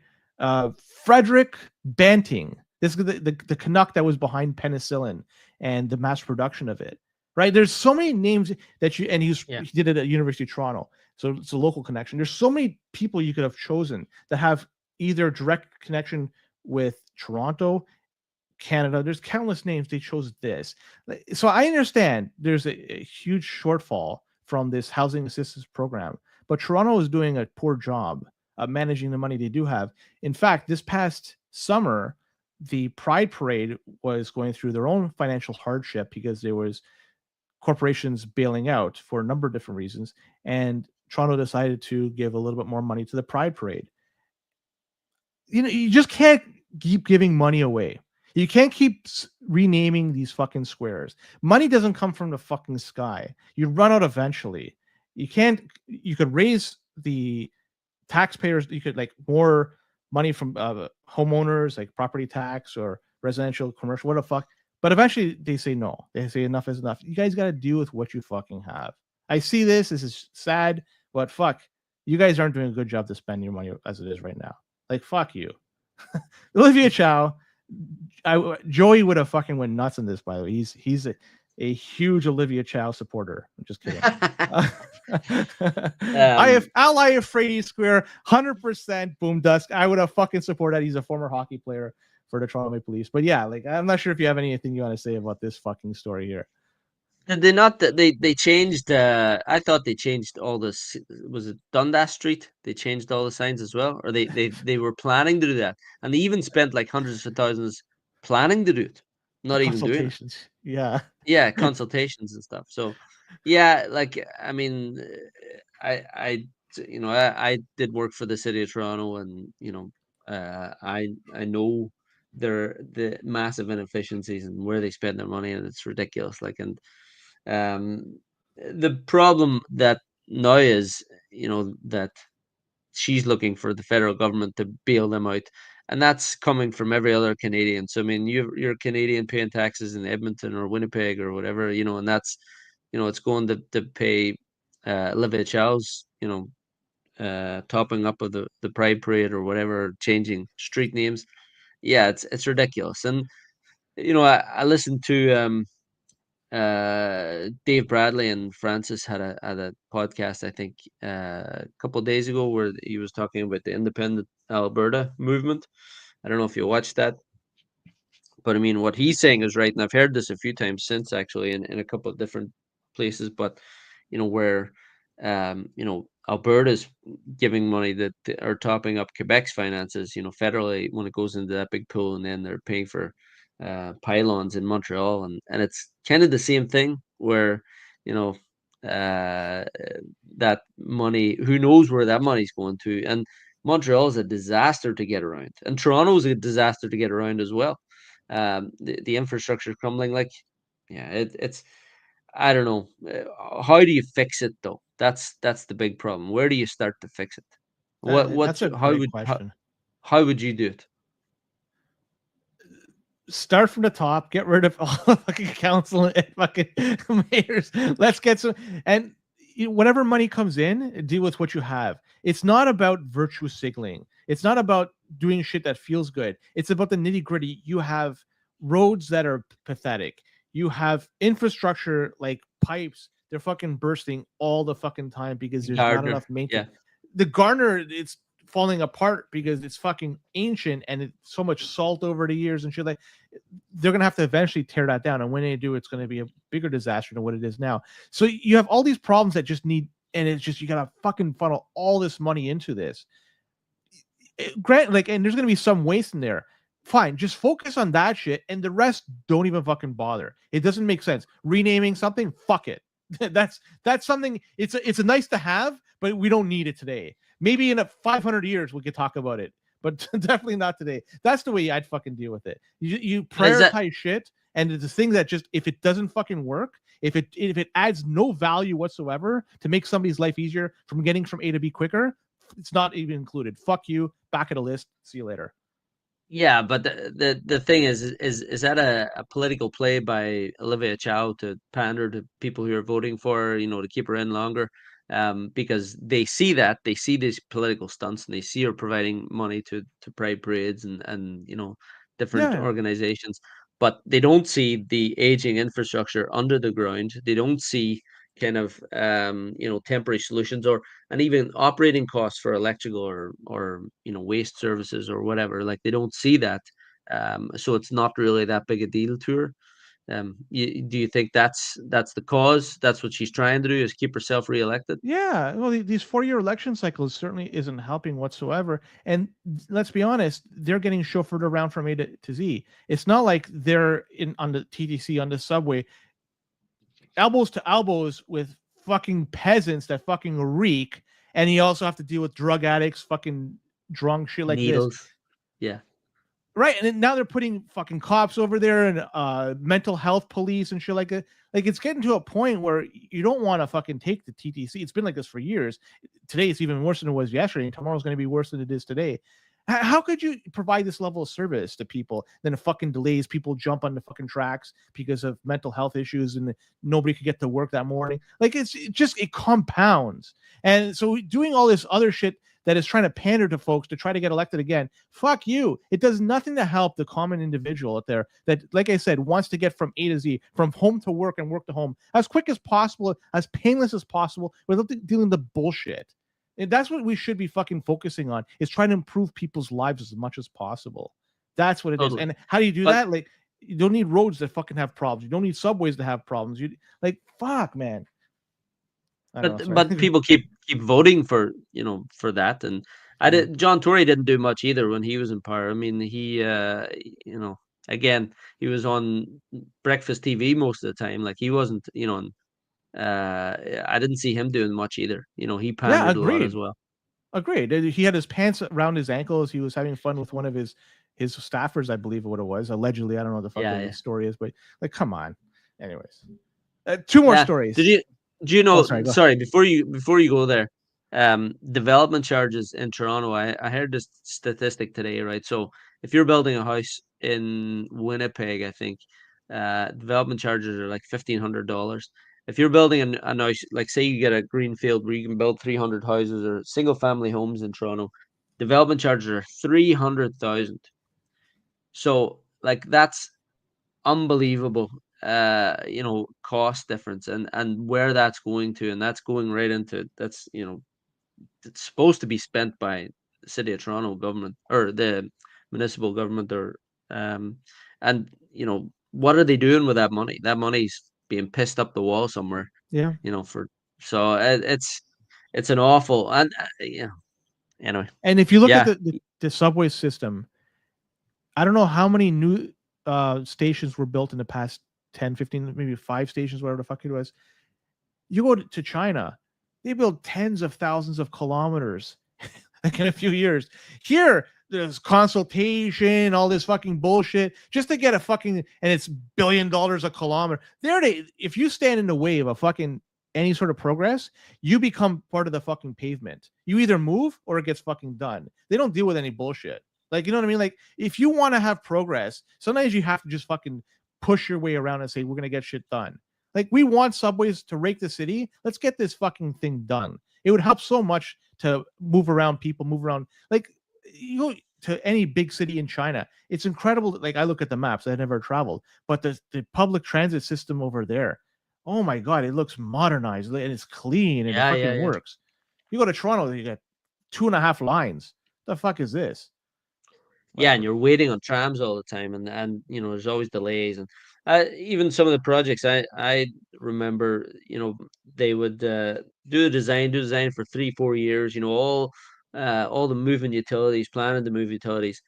Frederick Banting. This is the Canuck that was behind penicillin and the mass production of it, right? There's so many names that he did it at University of Toronto, so it's a local connection. There's so many people you could have chosen that have either direct connection with Toronto, Canada. There's countless names. They chose this. So I understand there's a huge shortfall from this housing assistance program, but Toronto is doing a poor job of managing the money they do have. In fact, this past summer, the Pride Parade was going through their own financial hardship because there was corporations bailing out for a number of different reasons, and Toronto decided to give a little bit more money to the Pride Parade. You just can't keep giving money away. You can't keep renaming these fucking squares. Money doesn't come from the fucking sky. You run out eventually. You could raise the taxpayers. You could more money from homeowners, like property tax or residential, commercial, what the fuck. But eventually they say no. They say enough is enough. You guys got to deal with what you fucking have. I see this. This is sad, but fuck. You guys aren't doing a good job to spend your money as it is right now. Like, fuck you. Olivia Chow. Joey would have fucking went nuts in this, by the way. He's a huge Olivia Chow supporter. I'm just kidding. I have Ally Afraidy Square, 100% Boom Dusk. I would have fucking supported that. He's a former hockey player for the Toronto Maple Leafs. But yeah, I'm not sure if you have anything you want to say about this fucking story here. Did they not? They changed. I thought they changed all this. Was it Dundas Street? They changed all the signs as well, or they were planning to do that, and they even spent like hundreds of thousands planning to do it, not even doing it. Yeah, consultations and stuff. So, yeah, I mean, I did work for the city of Toronto, and I know the massive inefficiencies and where they spend their money, and it's ridiculous. The problem that now is, that she's looking for the federal government to bail them out, and that's coming from every other Canadian. So I mean, you're Canadian paying taxes in Edmonton or Winnipeg or whatever, and that's, it's going to pay Olivia Chow's, topping up of the Pride Parade or whatever, changing street names. Yeah, it's ridiculous. And I listened to Dave Bradley and Francis had a podcast, I think, a couple of days ago, where he was talking about the independent Alberta movement. I don't know if you watched that, but I mean, what he's saying is right, and I've heard this a few times since, actually, in a couple of different places. But where Alberta's giving money that are topping up Quebec's finances, federally, when it goes into that big pool, and then they're paying for pylons in Montreal, and it's kind of the same thing where that money, who knows where that money's going to. And Montreal is a disaster to get around, and Toronto is a disaster to get around as well. The infrastructure crumbling, it's I don't know. How do you fix it though? That's the big problem. Where do you start to fix it? That's a great question. How would you do it? Start from the top, get rid of all the fucking council and fucking mayors. Let's get some, and whatever money comes in, deal with what you have. It's not about virtue signaling. It's not about doing shit that feels good. It's about the nitty gritty. You have roads that are pathetic. You have infrastructure like pipes. They're fucking bursting all the fucking time because there's not enough maintenance. Yeah. The Gardner, it's falling apart because it's fucking ancient and it's so much salt over the years and shit. Like, they're gonna have to eventually tear that down, and when they do, it's gonna be a bigger disaster than what it is now. So you have all these problems that just need, and it's just, you gotta fucking funnel all this money into this. And there's gonna be some waste in there. Fine, just focus on that shit, and the rest don't even fucking bother. It doesn't make sense. Renaming something, fuck it. That's something. It's a nice to have, but we don't need it today. Maybe in 500 years we could talk about it, but definitely not today. That's the way I'd fucking deal with it. You prioritize shit, and it's a thing that just, if it doesn't fucking work, if it adds no value whatsoever to make somebody's life easier from getting from A to B quicker, it's not even included. Fuck you. Back of the list. See you later. Yeah, but the thing is that a political play by Olivia Chow to pander to people who are voting for her, to keep her in longer, because they see these political stunts, and they see her providing money to pride parades and different Yeah. organizations, but they don't see the aging infrastructure under the ground. They don't see kind of temporary solutions, and even operating costs for electrical or waste services or whatever. Like, they don't see that, so it's not really that big a deal to her. Do you think that's the cause? That's what she's trying to do, is keep herself reelected? Yeah, well, these 4-year election cycles certainly isn't helping whatsoever. And let's be honest, they're getting chauffeured around from A to Z. It's not like they're on the TTC, on the subway, elbows to elbows with fucking peasants that fucking reek, and you also have to deal with drug addicts, fucking drunk shit like this. Needles. Yeah. Right, and then now they're putting fucking cops over there and mental health police and shit like that. Like, it's getting to a point where you don't want to fucking take the TTC. It's been like this for years. Today it's even worse than it was yesterday, and tomorrow's going to be worse than it is today. How could you provide this level of service to people? Then it fucking delays. People jump on the fucking tracks because of mental health issues, and nobody could get to work that morning. Like, it compounds. And so doing all this other shit that is trying to pander to folks to try to get elected again, fuck you. It does nothing to help the common individual out there that, like I said, wants to get from A to Z, from home to work and work to home, as quick as possible, as painless as possible, without dealing the bullshit. And that's what we should be fucking focusing on, is trying to improve people's lives as much as possible. That's what it is. And how do you do that? Like, you don't need roads that fucking have problems. You don't need subways to have problems. Fuck, man. But people keep voting for that, and John Tory didn't do much either when he was in power. I mean, he again, he was on breakfast TV most of the time. Like, he wasn't, I didn't see him doing much either. He pandered a lot as well. Agreed. He had his pants around his ankles. He was having fun with one of his staffers, I believe what it was. Allegedly, I don't know what the fuck the story is, but like, come on. Anyways, 2 more stories. Do you know? Oh, sorry, before you go there, development charges in Toronto. I heard this statistic today, right? So if you're building a house in Winnipeg, I think development charges are like $1,500. If you're building a house, like, say you get a greenfield where you can build 300 houses or single family homes in Toronto, development charges are 300,000. So, like, that's unbelievable cost difference, and where that's going to, and that's going right into, that's it's supposed to be spent by the City of Toronto government or the municipal government, or and what are they doing with that money? That money's being pissed up the wall somewhere. Yeah. So it's an awful, and anyway. And if you look at the subway system, I don't know how many new stations were built in the past 10, 15, maybe 5 stations, whatever the fuck it was. You go to China, they build tens of thousands of kilometers like in a few years. Here, there's consultation, all this fucking bullshit just to get a fucking, and it's $1 billion a kilometer. If you stand in the way of a fucking any sort of progress, you become part of the fucking pavement. You either move or it gets fucking done. They don't deal with any bullshit. Like, you know what I mean? Like, if you want to have progress, sometimes you have to just fucking push your way around and say, we're going to get shit done. Like, we want subways to rake the city. Let's get this fucking thing done. It would help so much to move around people, like, you go to any big city in China. It's incredible. Like, I look at the maps. I've never traveled, but the public transit system over there, oh my God, it looks modernized and it's clean and it fucking works. You go to Toronto, you get 2.5 lines. The fuck is this? Yeah, and you're waiting on trams all the time, and there's always delays, and even some of the projects I remember, they would do the design for 3-4 years, all the moving utilities, planning to move utilities,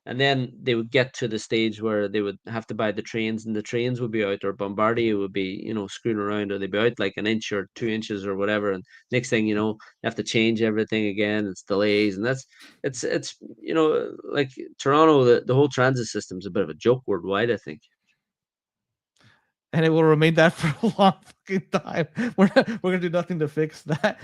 and then they would get to the stage where they would have to buy the trains, and the trains would be out, or Bombardier would be screwing around, or they'd be out like an inch or 2 inches or whatever, and next thing you know, you have to change everything again. It's delays, and it's like Toronto, the whole transit system is a bit of a joke worldwide, I think. and it will remain that for a long fucking time. We're gonna do nothing to fix that.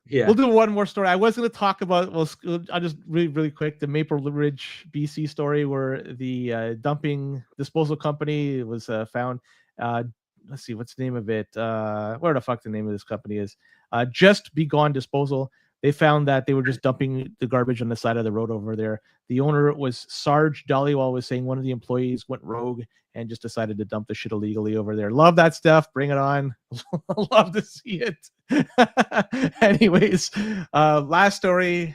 Yeah. We'll do one more story. I was going to talk about. Well, I'll just really quick the Maple Ridge, BC story where the dumping disposal company was found. Let's see, what's the name of it? Where the fuck the name of this company is? Just Be Gone Disposal. They found that they were just dumping the garbage on the side of the road over there. The owner was Sarge Dollywall, was saying one of the employees went rogue and just decided to dump the shit illegally over there. Love that stuff. Bring it on. Love to see it. Anyways, last story.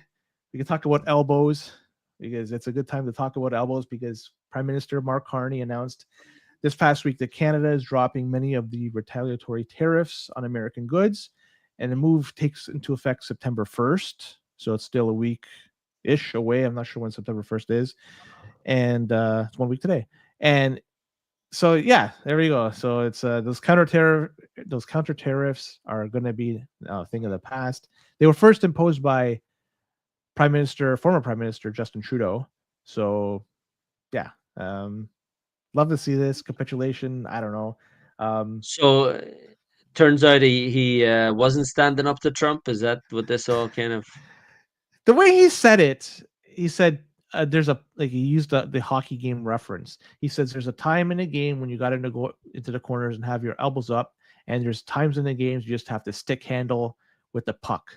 We can talk about elbows because it's a good time to talk about elbows because Prime Minister Mark Carney announced this past week that Canada is dropping many of the retaliatory tariffs on American goods, and the move takes into effect September 1st. So it's still a week-ish away. I'm not sure when September 1st is. And it's 1 week today. And so yeah, there we go. So it's those counter tariffs are going to be a thing of the past. They were first imposed by former Prime Minister Justin Trudeau. So yeah, love to see this capitulation. I don't know. So turns out he wasn't standing up to Trump. Is that what this all kind of? The way he said it, he said there's he used the hockey game reference. He says there's a time in a game when you got to go into the corners and have your elbows up, and there's times in the games you just have to stick handle with the puck.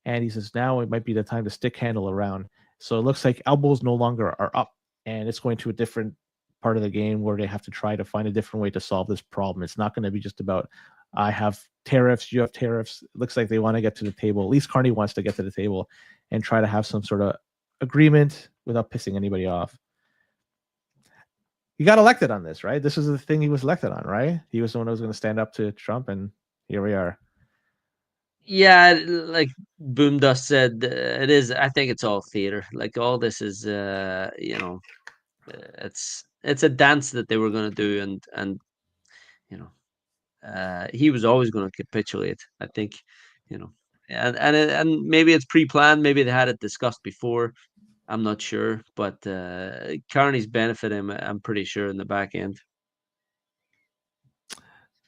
And he says now it might be the time to stick handle around. So it looks like elbows no longer are up, and it's going to a different part of the game where they have to try to find a different way to solve this problem. It's not going to be just about I have tariffs, you have tariffs. It looks like they want to get to the table. At least Carney wants to get to the table and try to have some sort of agreement without pissing anybody off. He got elected on this, right? This is the thing he was elected on, right? He was the one who was going to stand up to Trump, and here we are. Yeah, like Boom Dust said, it is. I think it's all theater. Like all this is, it's a dance that they were going to do, and he was always going to capitulate. I think, and maybe it's pre-planned. Maybe they had it discussed before. I'm not sure, but Carney's benefit him. I'm pretty sure in the back end.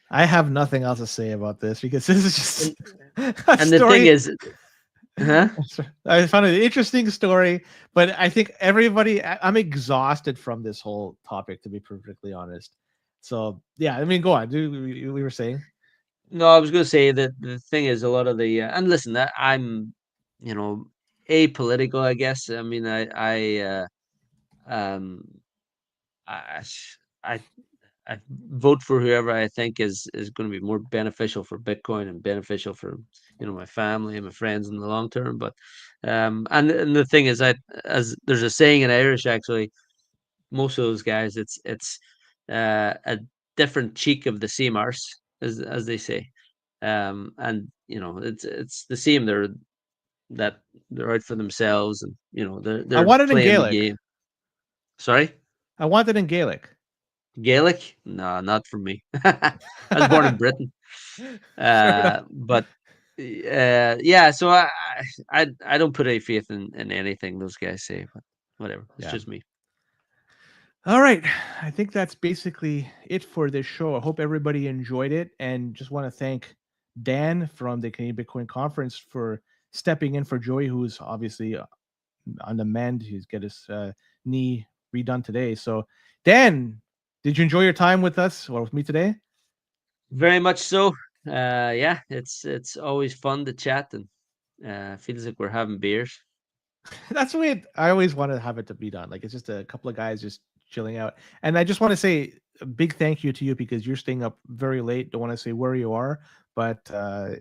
I have nothing else to say about this because this is just and the thing is, huh? I found it an interesting story, but I think I'm exhausted from this whole topic, to be perfectly honest. So yeah, I mean, go on. We were saying? No, I was going to say that the thing is, a lot of the and listen, I'm, apolitical, I guess. I mean, I, I I vote for whoever I think is going to be more beneficial for Bitcoin and beneficial for my family and my friends in the long term. But and the thing is, as there's a saying in Irish, actually, most of those guys, it's a different cheek of the same arse, as they say. And it's the same. They're out for themselves, and I they're want it in playing the Gaelic. game. Sorry. I want it in Gaelic. Gaelic? No, not for me. I was born in Britain. But yeah, so I don't put any faith in anything those guys say, but whatever. It's just me. All right. I think that's basically it for this show. I hope everybody enjoyed it, and just want to thank Dan from the Canadian Bitcoin Conference for stepping in for Joey, who's obviously on the mend. He's got his knee redone today. So, Dan, did you enjoy your time with us or with me today? Very much so. Yeah, it's always fun to chat, and feels like we're having beers. That's the way I always want to have it to be done. Like it's just a couple of guys just chilling out. And I just want to say a big thank you to you because you're staying up very late. Don't want to say where you are, but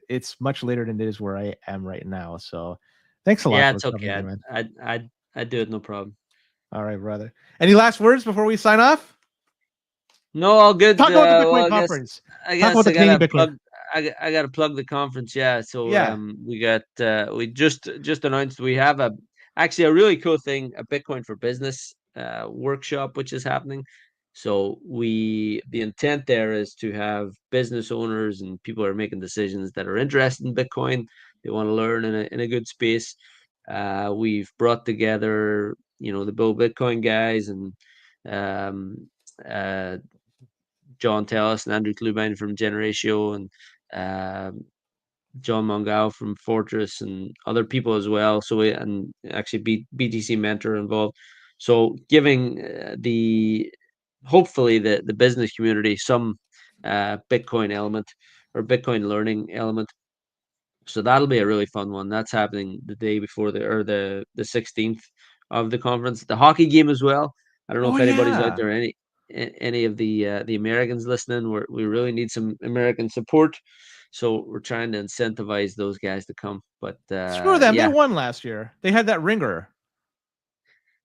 it's much later than it is where I am right now. So thanks a lot. Yeah, for it's okay. coming here, man. I'd do it, no problem. All right, brother. Any last words before we sign off? No, all good. Talk about the Bitcoin conference. I Talk about the Canadian Bitcoin. I gotta plug the conference. Yeah. So Yeah. we just announced we have actually a really cool thing, a Bitcoin for Business workshop, which is happening. So the intent there is to have business owners and people who are making decisions that are interested in Bitcoin. They want to learn in a good space. We've brought together, the Bill Bitcoin guys and John Tellis and Andrew Klubine from Generatio, and John Mongao from Fortress, and other people as well. So and actually BTC Mentor involved. So giving hopefully the business community some Bitcoin element or Bitcoin learning element. So that'll be a really fun one. That's happening the day before the 16th of the conference. The hockey game as well. I don't know Oh, if anybody's out yeah. there, any of the Americans listening. We really need some American support, so we're trying to incentivize those guys to come. But Screw them. They yeah, won last year. They had that ringer.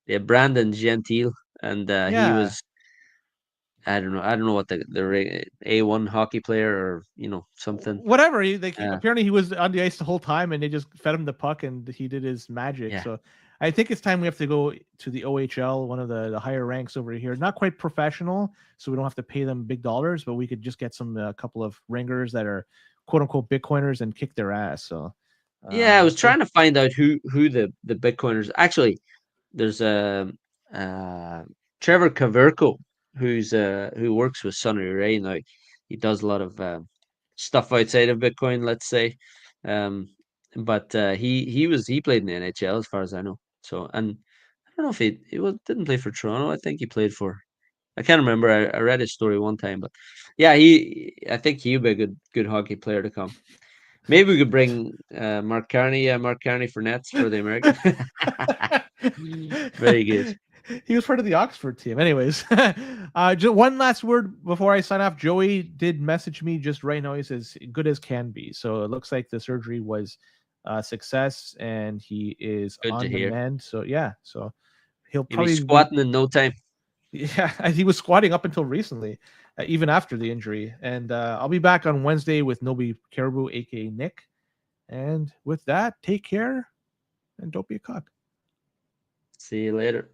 yeah, Brandon Gentile, and he Yeah. was, I don't know what the A1 hockey player, or something. Whatever. Uh, Apparently he was on the ice the whole time, and they just fed him the puck, and he did his magic. yeah, So I think it's time we have to go to the OHL, one of the higher ranks over here. Not quite professional, so we don't have to pay them big dollars, but we could just get a couple of ringers that are quote unquote Bitcoiners and kick their ass. So yeah. I was trying to find out who the Bitcoiners actually. There's Trevor Kaverko, who works with Sonny Ray now. He does a lot of stuff outside of Bitcoin, let's say. But he played in the NHL as far as I know. So, and I don't know if didn't play for Toronto. I think he played for. I can't remember. I read his story one time, but yeah, I think he'd be a good hockey player to come. Maybe we could bring Mark Carney for Nets for the American. Very good. He was part of the Oxford team. Anyways, just one last word before I sign off. Joey did message me just right now. He says, good as can be. So it looks like the surgery was a success, and he is Good to on the hear. mend. So yeah, so he'll He'll be probably squatting in no time. Yeah, he was squatting up until recently, even after the injury. And I'll be back on Wednesday with Nobi Caribou, aka Nick. And with that, take care and don't be a cock. See you later.